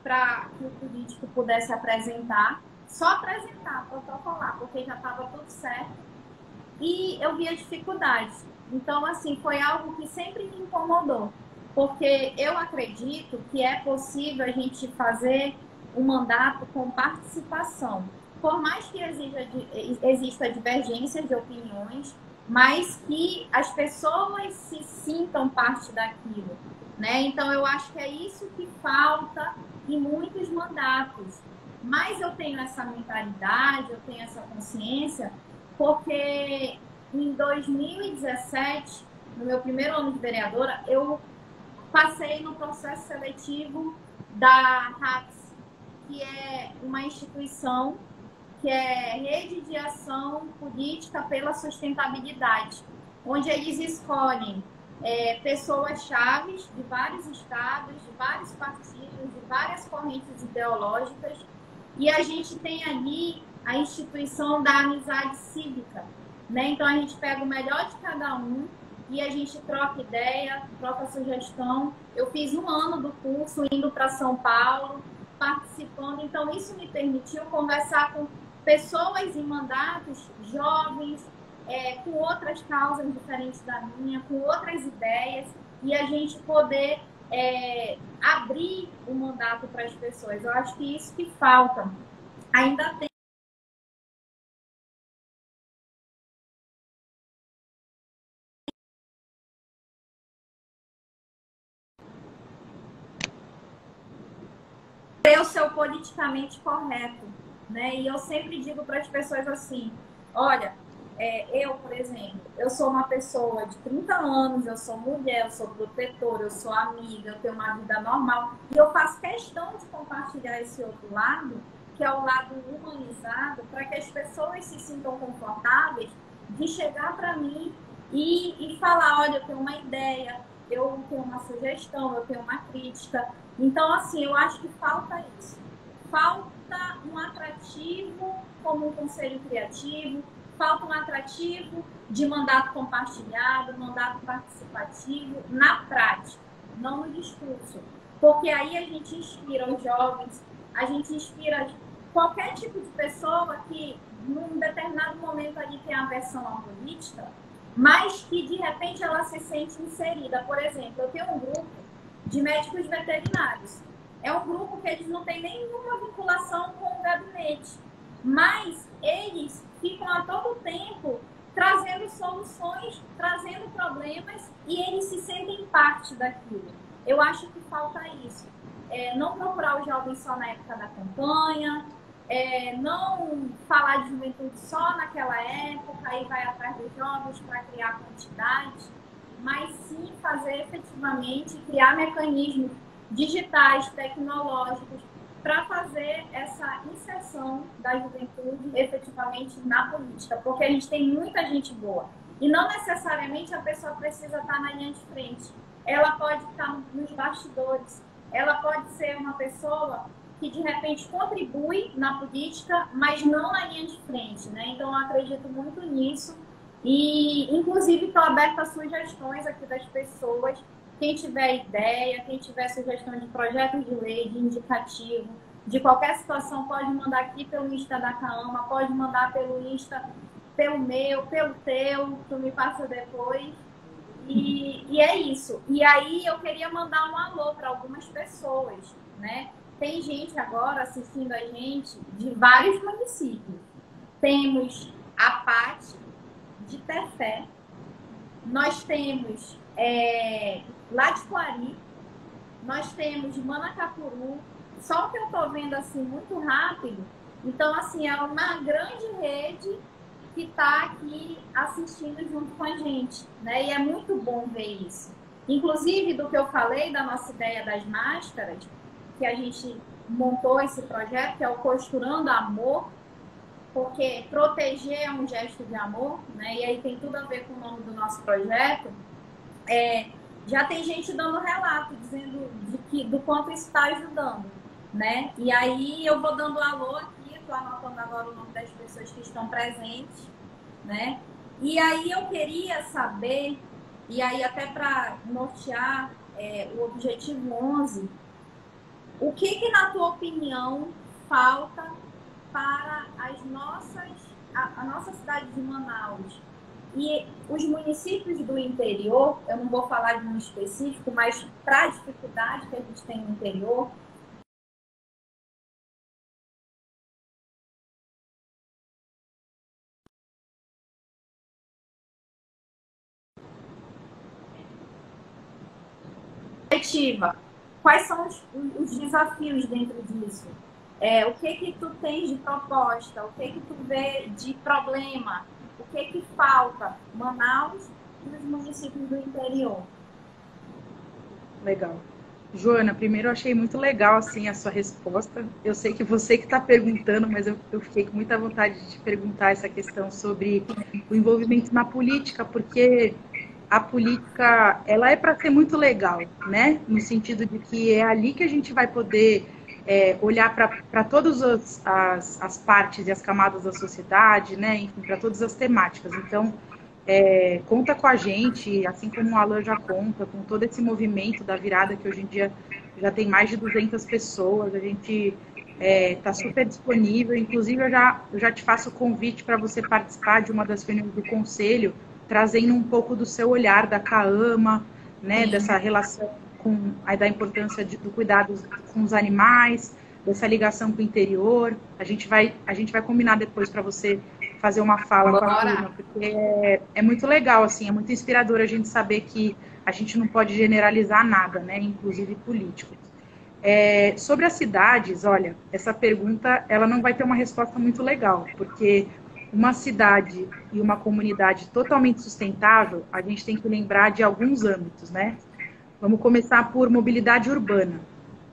para que o político pudesse apresentar, só apresentar, protocolar, porque já estava tudo certo. E eu via dificuldades. Então, assim, foi algo que sempre me incomodou, porque eu acredito que é possível a gente fazer um mandato com participação. Por mais que exista divergência de opiniões, mas que as pessoas se sintam parte daquilo, né? Então, eu acho que é isso que falta em muitos mandatos. Mas eu tenho essa mentalidade, eu tenho essa consciência, porque em 2017, no meu primeiro ano de vereadora, eu passei no processo seletivo da RAPS, que é uma instituição que é Rede de Ação Política pela Sustentabilidade, onde eles escolhem pessoas-chave de vários estados, de vários partidos, de várias correntes ideológicas, e a gente tem ali a instituição da amizade cívica, né? Então a gente pega o melhor de cada um e a gente troca ideia, troca sugestão. Eu fiz um ano do curso indo para São Paulo, participando, então isso me permitiu conversar com pessoas em mandatos jovens, com outras causas diferentes da minha, com outras ideias, e a gente poder abrir o mandato para as pessoas. Eu acho que isso que falta. Ainda tem o seu politicamente correto, né? E eu sempre digo para as pessoas assim, olha, eu, por exemplo, eu sou uma pessoa de 30 anos, eu sou mulher, eu sou protetora, eu sou amiga, eu tenho uma vida normal, e eu faço questão de compartilhar esse outro lado, que é o lado humanizado, para que as pessoas se sintam confortáveis de chegar para mim e falar, olha, eu tenho uma ideia, eu tenho uma sugestão, eu tenho uma crítica. Então, assim, eu acho que falta isso. Falta um atrativo como um conselho criativo, falta um atrativo de mandato compartilhado, mandato participativo na prática, não no discurso. Porque aí a gente inspira os jovens, a gente inspira qualquer tipo de pessoa que, num determinado momento ali tem aversão à política, mas que de repente ela se sente inserida. Por exemplo, eu tenho um grupo de médicos veterinários. É um grupo que eles não têm nenhuma vinculação com o gabinete, mas eles ficam a todo tempo trazendo soluções, trazendo problemas, e eles se sentem parte daquilo. Eu acho que falta isso. Não procurar os jovens só na época da campanha, não falar de juventude só naquela época e vai atrás dos jovens para criar quantidade, mas sim fazer efetivamente, criar mecanismos digitais, tecnológicos, para fazer essa inserção da juventude efetivamente na política, porque a gente tem muita gente boa. E não necessariamente a pessoa precisa estar na linha de frente. Ela pode estar nos bastidores. Ela pode ser uma pessoa que, de repente, contribui na política, mas não na linha de frente, né? Então, eu acredito muito nisso. E, inclusive, estou aberta a sugestões aqui das pessoas. Quem tiver ideia, quem tiver sugestão de projeto de lei, de indicativo, de qualquer situação, pode mandar aqui pelo Insta da Caama, pode mandar pelo Insta, pelo meu, pelo teu, tu me passa depois. E é isso. E aí eu queria mandar um alô para algumas pessoas, né? Tem gente agora assistindo a gente de vários municípios. Temos a Pati de Tefé, nós temos Latiguari, nós temos Manacapuru, só que eu estou vendo assim muito rápido. Então, assim, é uma grande rede que está aqui assistindo junto com a gente, né? E é muito bom ver isso. Inclusive, do que eu falei da nossa ideia das máscaras, que a gente montou esse projeto, que é o Costurando Amor, porque proteger é um gesto de amor, né? E aí tem tudo a ver com o nome do nosso projeto. Já tem gente dando relato, dizendo do quanto isso está ajudando, né? E aí eu vou dando alô aqui, estou anotando agora o nome das pessoas que estão presentes, né? E aí eu queria saber E aí, até para nortear o objetivo 11, o que na tua opinião, falta para a nossa cidade de Manaus e os municípios do interior? Eu não vou falar de um específico, mas para a dificuldade que a gente tem no interior, quais são os desafios dentro disso? O que tu tens de proposta? O que tu vê de problema? O que falta? Manaus e os municípios do interior. Legal. Joana, primeiro eu achei muito legal assim a sua resposta. Eu sei que você que está perguntando, mas eu fiquei com muita vontade de te perguntar essa questão sobre o envolvimento na política, porque a política, ela é para ser muito legal, né? No sentido de que é ali que a gente vai poder olhar para todas as partes e as camadas da sociedade, né? Enfim, para todas as temáticas. Então, conta com a gente, assim como o Alan já conta, com todo esse movimento da virada, que hoje em dia já tem mais de 200 pessoas, a gente está super disponível. Inclusive, eu já te faço o convite para você participar de uma das reuniões do Conselho, trazendo um pouco do seu olhar da CAAMA, né, dessa relação da importância do cuidado com os animais, dessa ligação com o interior. A gente vai combinar depois para você fazer uma fala com a turma, porque é muito legal, assim, é muito inspirador a gente saber que a gente não pode generalizar nada, né, inclusive político. Sobre as cidades, olha, essa pergunta ela não vai ter uma resposta muito legal, porque uma cidade e uma comunidade totalmente sustentável, a gente tem que lembrar de alguns âmbitos, né? Vamos começar por mobilidade urbana,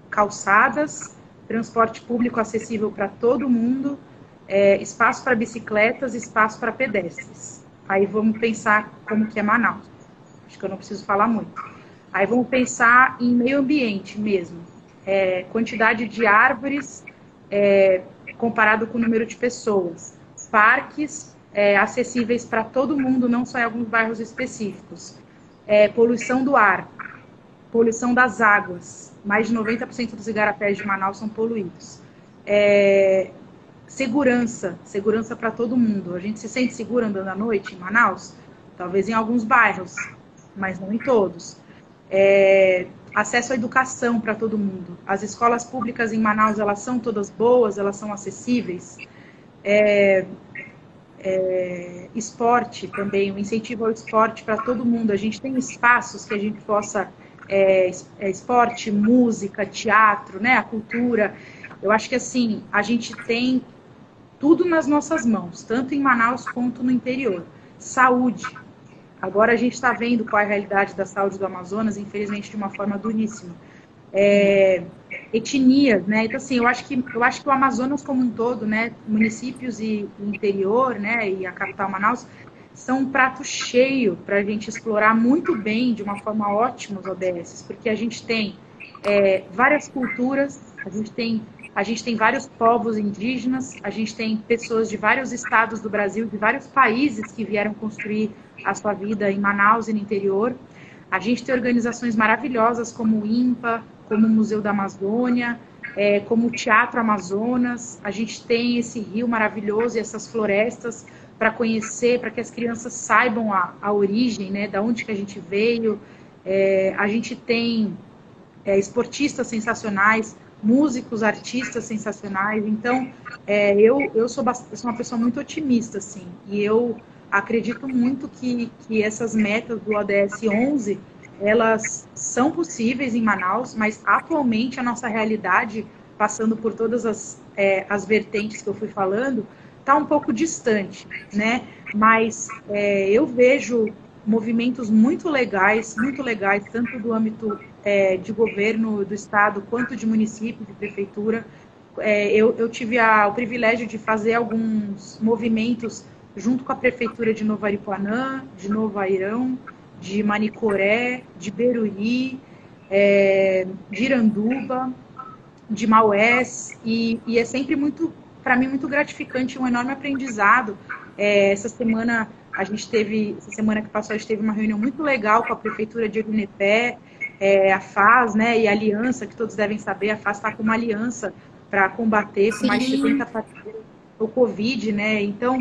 calçadas, transporte público acessível para todo mundo, espaço para bicicletas, espaço para pedestres. Aí vamos pensar como que é Manaus. Acho que eu não preciso falar muito. Aí vamos pensar em meio ambiente mesmo. Quantidade de árvores comparado com o número de pessoas. Parques acessíveis para todo mundo, não só em alguns bairros específicos. Poluição do ar, poluição das águas. Mais de 90% dos igarapés de Manaus são poluídos. Segurança para todo mundo. A gente se sente seguro andando à noite em Manaus? Talvez em alguns bairros, mas não em todos. Acesso à educação para todo mundo. As escolas públicas em Manaus, elas são todas boas, elas são acessíveis. Esporte também, o incentivo ao esporte para todo mundo. A gente tem espaços que a gente possa esporte, música, teatro, né, a cultura. Eu acho que assim, a gente tem tudo nas nossas mãos, tanto em Manaus quanto no interior. Saúde. Agora a gente está vendo qual é a realidade da saúde do Amazonas, infelizmente de uma forma duríssima. Etnias, né? Então assim, eu acho que o Amazonas como um todo, né, municípios e interior, né, e a capital Manaus, são um prato cheio para a gente explorar muito bem, de uma forma ótima, os ODS, porque a gente tem várias culturas, a gente tem vários povos indígenas, a gente tem pessoas de vários estados do Brasil, de vários países que vieram construir a sua vida em Manaus e no interior. A gente tem organizações maravilhosas como o INPA, como o Museu da Amazônia, como o Teatro Amazonas. A gente tem esse rio maravilhoso e essas florestas para conhecer, para que as crianças saibam a origem, né, da onde que a gente veio. A gente tem esportistas sensacionais, músicos, artistas sensacionais. Então, eu sou uma pessoa muito otimista, assim, e eu acredito muito que essas metas do ODS 11, elas são possíveis em Manaus, mas atualmente a nossa realidade, passando por todas as vertentes que eu fui falando, está um pouco distante, né? Mas eu vejo movimentos muito legais, tanto do âmbito de governo do estado, quanto de município, de prefeitura. Eu tive o privilégio de fazer alguns movimentos junto com a prefeitura de Novo Aripuanã, de Novo Airão, de Manicoré, de Beruí, de Iranduba, de Maués, e é sempre muito, para mim, muito gratificante, um enorme aprendizado. Essa semana A gente teve, essa semana que passou, a gente teve uma reunião muito legal com a Prefeitura de Unipé, a FAS, né, e a Aliança, que todos devem saber, a FAS está com uma aliança para combater com mais de 70 parceiros o Covid, né? Então,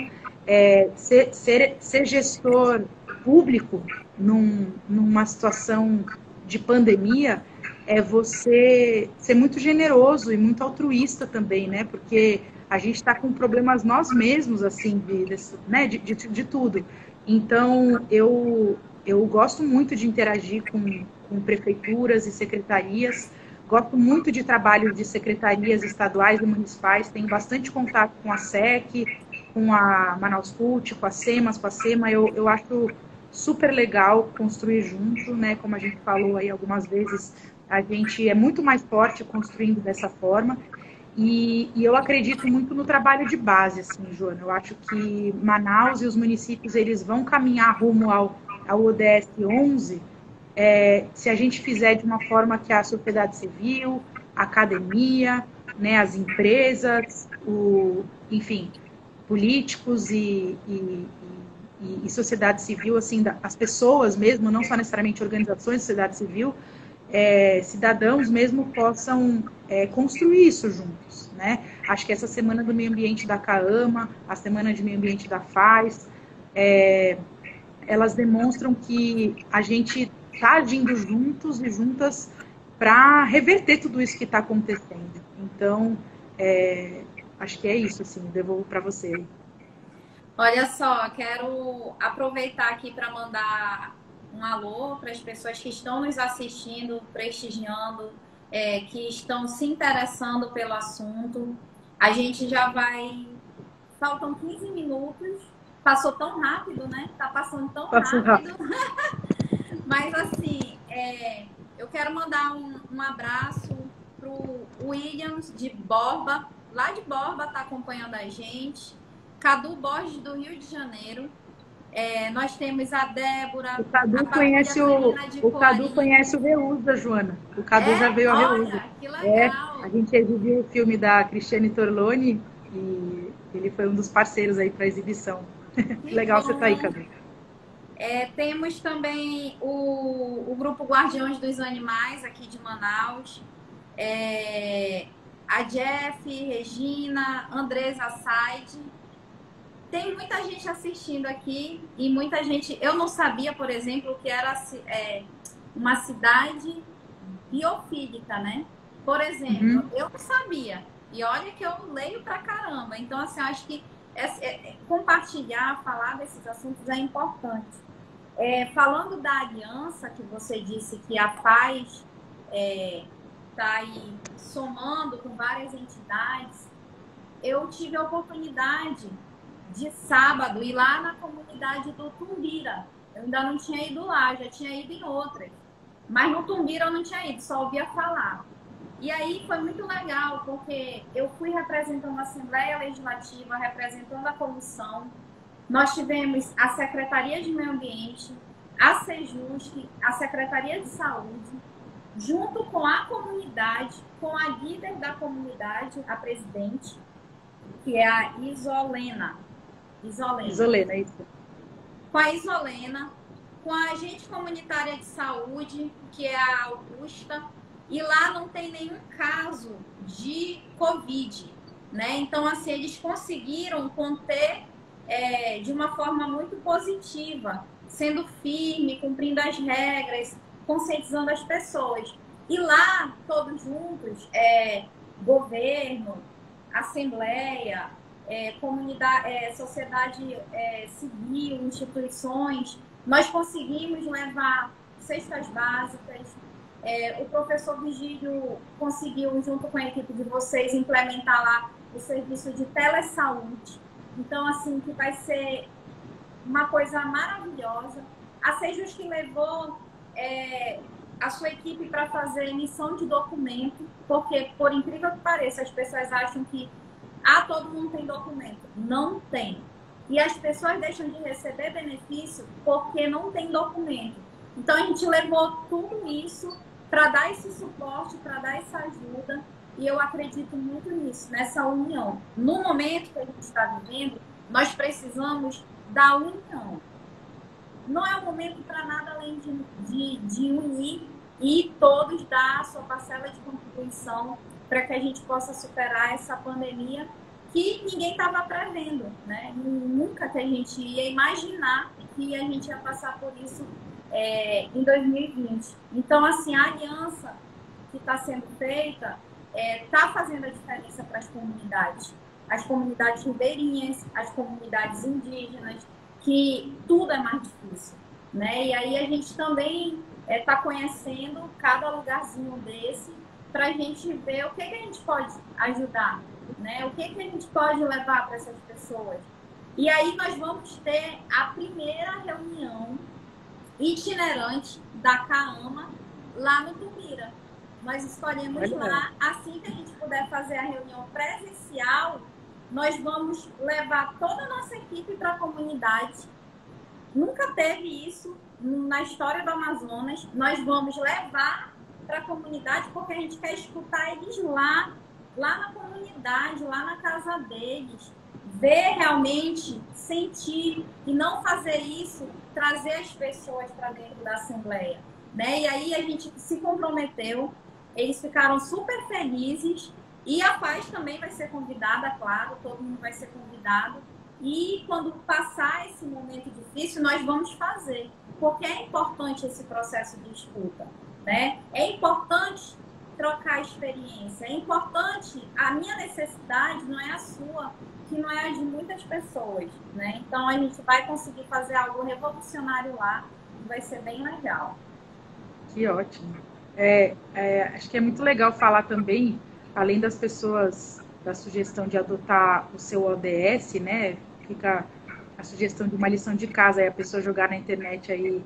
ser gestor público numa situação de pandemia é você ser muito generoso e muito altruísta também, né? Porque a gente está com problemas nós mesmos, assim, de tudo. Então, eu gosto muito de interagir com prefeituras e secretarias, gosto muito de trabalho de secretarias estaduais e municipais, tenho bastante contato com a SEC, com a Manaus Cult, com a SEMAS, com a SEMA, eu acho super legal construir junto, né? Como a gente falou aí algumas vezes, a gente é muito mais forte construindo dessa forma. E eu acredito muito no trabalho de base, assim, Joana. Eu acho que Manaus e os municípios eles vão caminhar rumo ao ODS 11 se a gente fizer de uma forma que a sociedade civil, a academia, né, as empresas, enfim, políticos e sociedade civil, assim, as pessoas mesmo, não só necessariamente organizações de sociedade civil, cidadãos mesmo possam construir isso juntos, né? Acho que essa semana do meio ambiente da CAAMA, a semana de meio ambiente da FAS, elas demonstram que a gente está agindo juntos e juntas para reverter tudo isso que está acontecendo. Então, acho que é isso, assim, devolvo para você. Olha só, quero aproveitar aqui para mandar um alô para as pessoas que estão nos assistindo, prestigiando, que estão se interessando pelo assunto. A gente já vai... Faltam 15 minutos. Passou tão rápido, né? Tá passando tão rápido. Mas, assim, eu quero mandar um abraço pro Williams de Borba. Lá de Borba tá acompanhando a gente. Cadu Borges, do Rio de Janeiro. Nós temos a Débora. O Cadu conhece o Reus da Joana. O Cadu já veio a Reus. Que legal. A gente exibiu o filme da Cristiane Torloni e ele foi um dos parceiros aí para a exibição. Que legal você tá aí, Cadu. Temos também o grupo Guardiões dos Animais aqui de Manaus. A Jeff, Regina, Andresa Said. Tem muita gente assistindo aqui e muita gente... Eu não sabia, por exemplo, que era uma cidade biofílica, né? Por exemplo, eu não sabia. E olha que eu leio pra caramba. Então, assim, acho que compartilhar, falar desses assuntos é importante. Falando da aliança que você disse que a FAS está aí somando com várias entidades, eu tive a oportunidade de sábado ir lá na comunidade do Tumbira. Eu ainda não tinha ido lá, já tinha ido em outras. Mas no Tumbira eu não tinha ido, só ouvia falar. E aí foi muito legal, porque eu fui representando a Assembleia Legislativa, representando a comissão. Nós tivemos a Secretaria de Meio Ambiente, a Sejusc, a Secretaria de Saúde, junto com a comunidade, com a líder da comunidade, a presidente, que é a Isolena, isso. Com a Isolena, com a agente comunitária de saúde, que é a Augusta, e lá não tem nenhum caso de Covid, né? Então, assim, eles conseguiram conter de uma forma muito positiva, sendo firme, cumprindo as regras, conscientizando as pessoas. E lá, todos juntos, governo, assembleia, comunidade, sociedade civil, instituições, nós conseguimos levar cestas básicas. O professor Vigílio conseguiu, junto com a equipe de vocês, implementar lá o serviço de telesaúde. Então, assim, que vai ser uma coisa maravilhosa. A Sejusc levou a sua equipe para fazer emissão de documento, porque, por incrível que pareça, as pessoas acham que todo mundo tem documento. Não tem. E as pessoas deixam de receber benefício porque não tem documento. Então, a gente levou tudo isso para dar esse suporte, para dar essa ajuda. E eu acredito muito nisso, nessa união. No momento que a gente está vivendo, nós precisamos da união. Não é um momento para nada além de unir e todos dar a sua parcela de contribuição para que a gente possa superar essa pandemia que ninguém estava prevendo, né? Nunca que a gente ia imaginar que a gente ia passar por isso em 2020. Então, assim, a aliança que está sendo feita está fazendo a diferença para as comunidades ribeirinhas, as comunidades indígenas, que tudo é mais difícil, né? E aí a gente também está conhecendo cada lugarzinho desse para a gente ver o que a gente pode ajudar, né? O que a gente pode levar para essas pessoas. E aí nós vamos ter a primeira reunião itinerante da CAAMA lá no Tumbira. Nós escolhemos lá, assim que a gente puder fazer a reunião presencial, nós vamos levar toda a nossa equipe para a comunidade. Nunca teve isso na história do Amazonas. Nós vamos levar para a comunidade porque a gente quer escutar eles lá na comunidade, lá na casa deles. Ver realmente, sentir e não fazer isso, trazer as pessoas para dentro da Assembleia, né? E aí a gente se comprometeu, eles ficaram super felizes. E a Paz também vai ser convidada, claro, todo mundo vai ser convidado. E quando passar esse momento difícil, nós vamos fazer. Porque é importante esse processo de escuta, né? É importante trocar experiência. É importante, a minha necessidade não é a sua, que não é a de muitas pessoas, né? Então, a gente vai conseguir fazer algo revolucionário lá e vai ser bem legal. Que ótimo. Acho que é muito legal falar também, além das pessoas, da sugestão de adotar o seu ODS, né? Fica a sugestão de uma lição de casa, aí a pessoa jogar na internet aí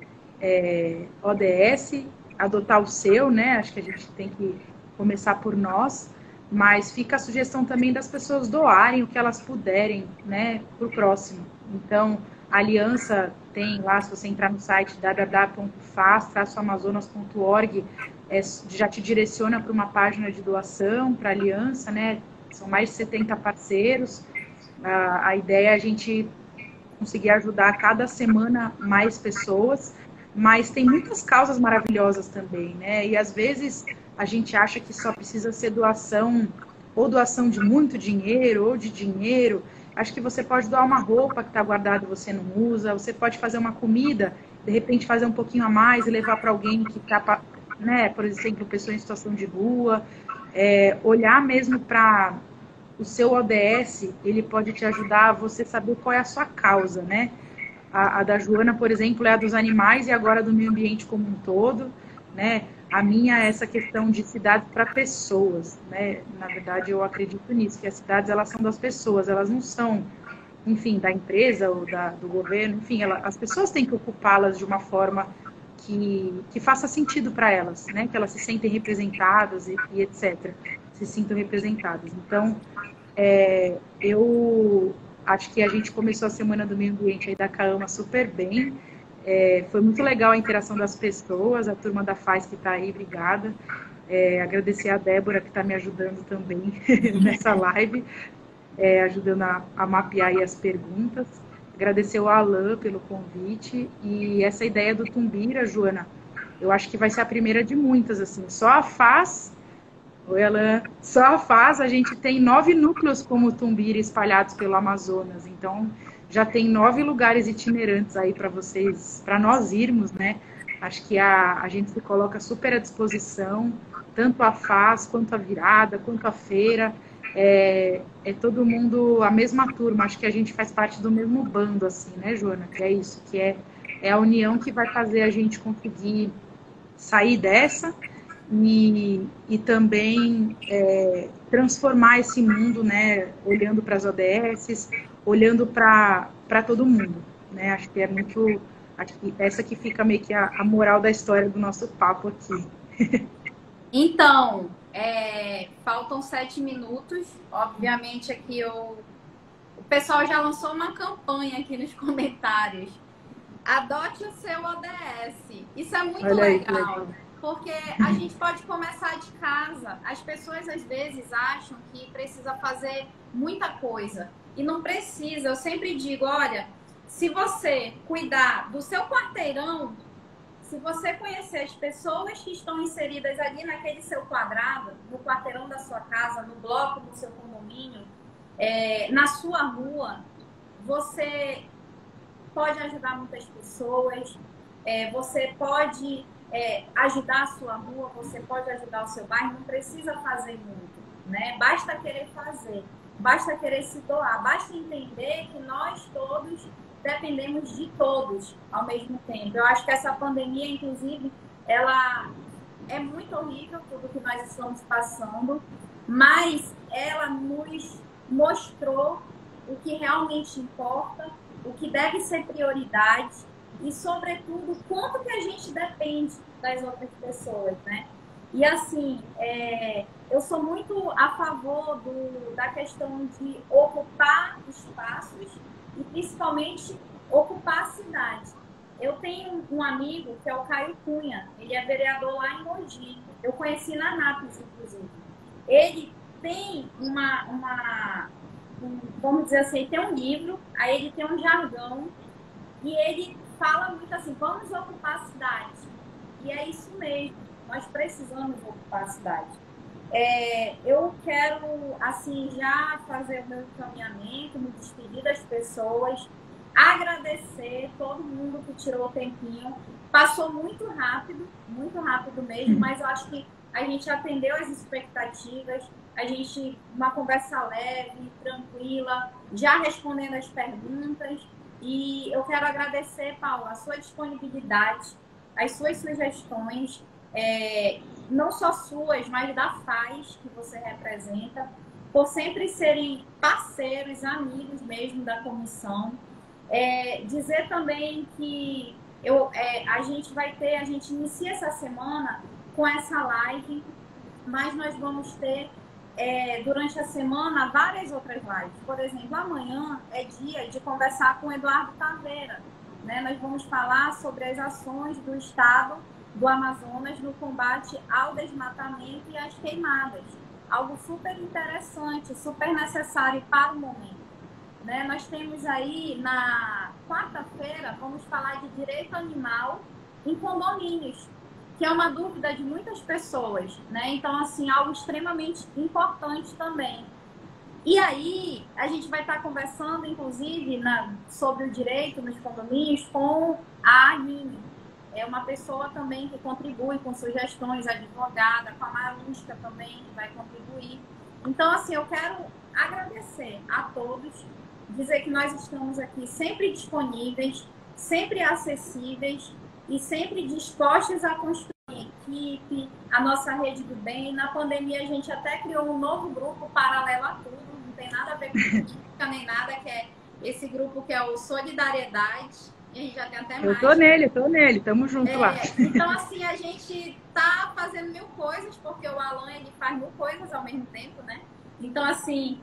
ODS, adotar o seu, né? Acho que a gente tem que começar por nós, mas fica a sugestão também das pessoas doarem o que elas puderem, né? Para o próximo. Então, a Aliança tem lá, se você entrar no site www.faz-amazonas.org, já te direciona para uma página de doação para a Aliança, né? São mais de 70 parceiros. A ideia é a gente conseguir ajudar cada semana mais pessoas, mas tem muitas causas maravilhosas também, né? E às vezes a gente acha que só precisa ser doação, ou doação de muito dinheiro, ou de dinheiro. Acho que você pode doar uma roupa que está guardada e você não usa, você pode fazer uma comida, de repente fazer um pouquinho a mais e levar para alguém que está, né, por exemplo, pessoa em situação de rua. Olhar mesmo para o seu ODS, ele pode te ajudar a você saber qual é a sua causa, né? A da Joana, por exemplo, é a dos animais e agora do meio ambiente como um todo, né? A minha é essa questão de cidades para pessoas, né? Na verdade, eu acredito nisso, que as cidades, elas são das pessoas, elas não são, enfim, da empresa ou do governo, enfim, as pessoas têm que ocupá-las de uma forma que faça sentido para elas, né? Que elas se sentem representadas e etc. Se sintam representadas. Então, eu acho que a gente começou a Semana do Meio Ambiente aí da CAAMA super bem. Foi muito legal a interação das pessoas, a turma da FAS que está aí, obrigada. Agradecer a Débora que está me ajudando também nessa live, ajudando a mapear aí as perguntas. Agradecer ao Alan pelo convite. E essa ideia do Tumbira, Joana, eu acho que vai ser a primeira de muitas, assim. Só a FAS, oi, Alan, só a FAS, a gente tem 9 núcleos como o Tumbira espalhados pelo Amazonas. Então, já tem 9 lugares itinerantes aí para vocês, para nós irmos, né? Acho que a gente se coloca super à disposição, tanto a FAS, quanto a virada, quanto a feira. É todo mundo a mesma turma, acho que a gente faz parte do mesmo bando, assim, né, Joana? Que é isso, que é a união que vai fazer a gente conseguir sair dessa e também transformar esse mundo, né, olhando para as ODS, olhando para todo mundo, né? Acho que acho que essa que fica meio que a moral da história do nosso papo aqui. Então, faltam 7 minutos. Obviamente, aqui o pessoal já lançou uma campanha aqui nos comentários. Adote o seu ODS. Isso é muito legal, porque a gente pode começar de casa. As pessoas, às vezes, acham que precisa fazer muita coisa. E não precisa. Eu sempre digo, olha, se você cuidar do seu quarteirão, se você conhecer as pessoas que estão inseridas ali naquele seu quadrado, no quarteirão da sua casa, no bloco do seu condomínio, na sua rua, você pode ajudar muitas pessoas, você pode ajudar a sua rua, você pode ajudar o seu bairro, não precisa fazer muito, né? Basta querer fazer, basta querer se doar, basta entender que nós todos dependemos de todos ao mesmo tempo. Eu acho que essa pandemia, inclusive, ela é muito horrível, tudo que nós estamos passando, mas ela nos mostrou o que realmente importa, o que deve ser prioridade e, sobretudo, quanto que a gente depende das outras pessoas, né? E, assim, eu sou muito a favor da questão de ocupar espaços e, principalmente, ocupar a cidade. Eu tenho um amigo que é o Caio Cunha, ele é vereador lá em Mogi. Eu conheci na Nápoles, inclusive. Ele tem vamos dizer assim, ele tem um livro, aí ele tem um jargão, e ele fala muito assim, vamos ocupar a cidade. E é isso mesmo, nós precisamos ocupar a cidade. Eu quero, assim, já fazer o meu encaminhamento, me despedir das pessoas, agradecer todo mundo que tirou o tempinho. Passou muito rápido mesmo, mas eu acho que a gente atendeu as expectativas, uma conversa leve, tranquila, já respondendo as perguntas. E eu quero agradecer, Paula, a sua disponibilidade, as suas sugestões, não só suas, mas da FAS, que você representa, por sempre serem parceiros, amigos mesmo da comissão. Dizer também que a gente inicia essa semana com essa live, mas nós vamos ter durante a semana várias outras lives. Por exemplo, amanhã é dia de conversar com o Eduardo Taveira, né? Nós vamos falar sobre as ações do Estado do Amazonas no combate ao desmatamento e às queimadas. Algo super interessante, super necessário para o momento, né? Nós temos aí, na quarta-feira, vamos falar de direito animal em condomínios, que é uma dúvida de muitas pessoas, né? Então, assim, algo extremamente importante também. E aí, a gente vai estar conversando, inclusive, sobre o direito nos condomínios com a Aline. É uma pessoa também que contribui com sugestões, advogada, com a Marusca também, que vai contribuir. Então, assim, eu quero agradecer a todos, dizer que nós estamos aqui sempre disponíveis, sempre acessíveis e sempre dispostos a construir equipe, a nossa rede do bem. Na pandemia, a gente até criou um novo grupo paralelo a tudo, não tem nada a ver com política nem nada, que é esse grupo que é o Solidariedade. E a gente já tem até mais. Eu tô nele, tamo junto lá. Então, assim, a gente tá fazendo 1000 coisas, porque o Alan, ele faz 1000 coisas ao mesmo tempo, né? Então, assim,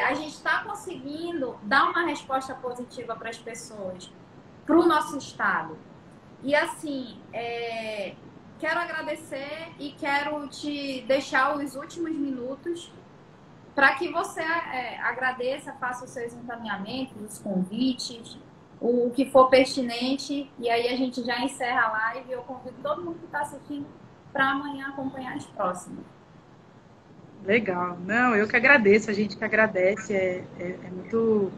a gente está conseguindo dar uma resposta positiva para as pessoas, para o nosso estado. E, assim, quero agradecer e quero te deixar os últimos minutos para que você agradeça, faça os seus encaminhamentos, os convites, o que for pertinente, e aí a gente já encerra a live. Eu convido todo mundo que está assistindo para amanhã acompanhar as próximas. Legal. Não, eu que agradeço, a gente que agradece. É muito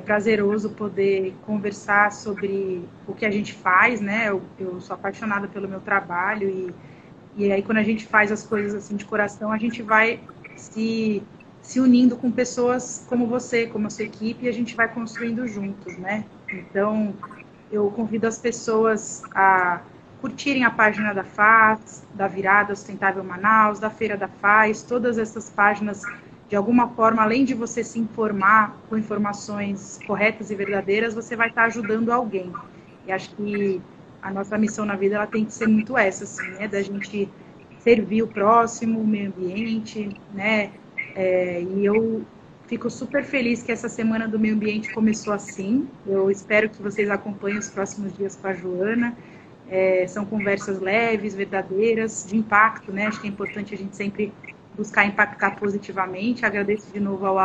prazeroso poder conversar sobre o que a gente faz, né? Eu sou apaixonada pelo meu trabalho e aí quando a gente faz as coisas assim de coração, a gente vai se unindo com pessoas como você, como a sua equipe, e a gente vai construindo juntos, né? Então, eu convido as pessoas a curtirem a página da FAS, da Virada Sustentável Manaus, da Feira da FAS, todas essas páginas, de alguma forma, além de você se informar com informações corretas e verdadeiras, você vai estar ajudando alguém. E acho que a nossa missão na vida, ela tem que ser muito essa, assim, né? Da gente servir o próximo, o meio ambiente, né? E eu fico super feliz que essa semana do meio ambiente começou assim. Eu espero que vocês acompanhem os próximos dias com a Joana. São conversas leves, verdadeiras, de impacto, né? Acho que é importante a gente sempre buscar impactar positivamente. Agradeço de novo ao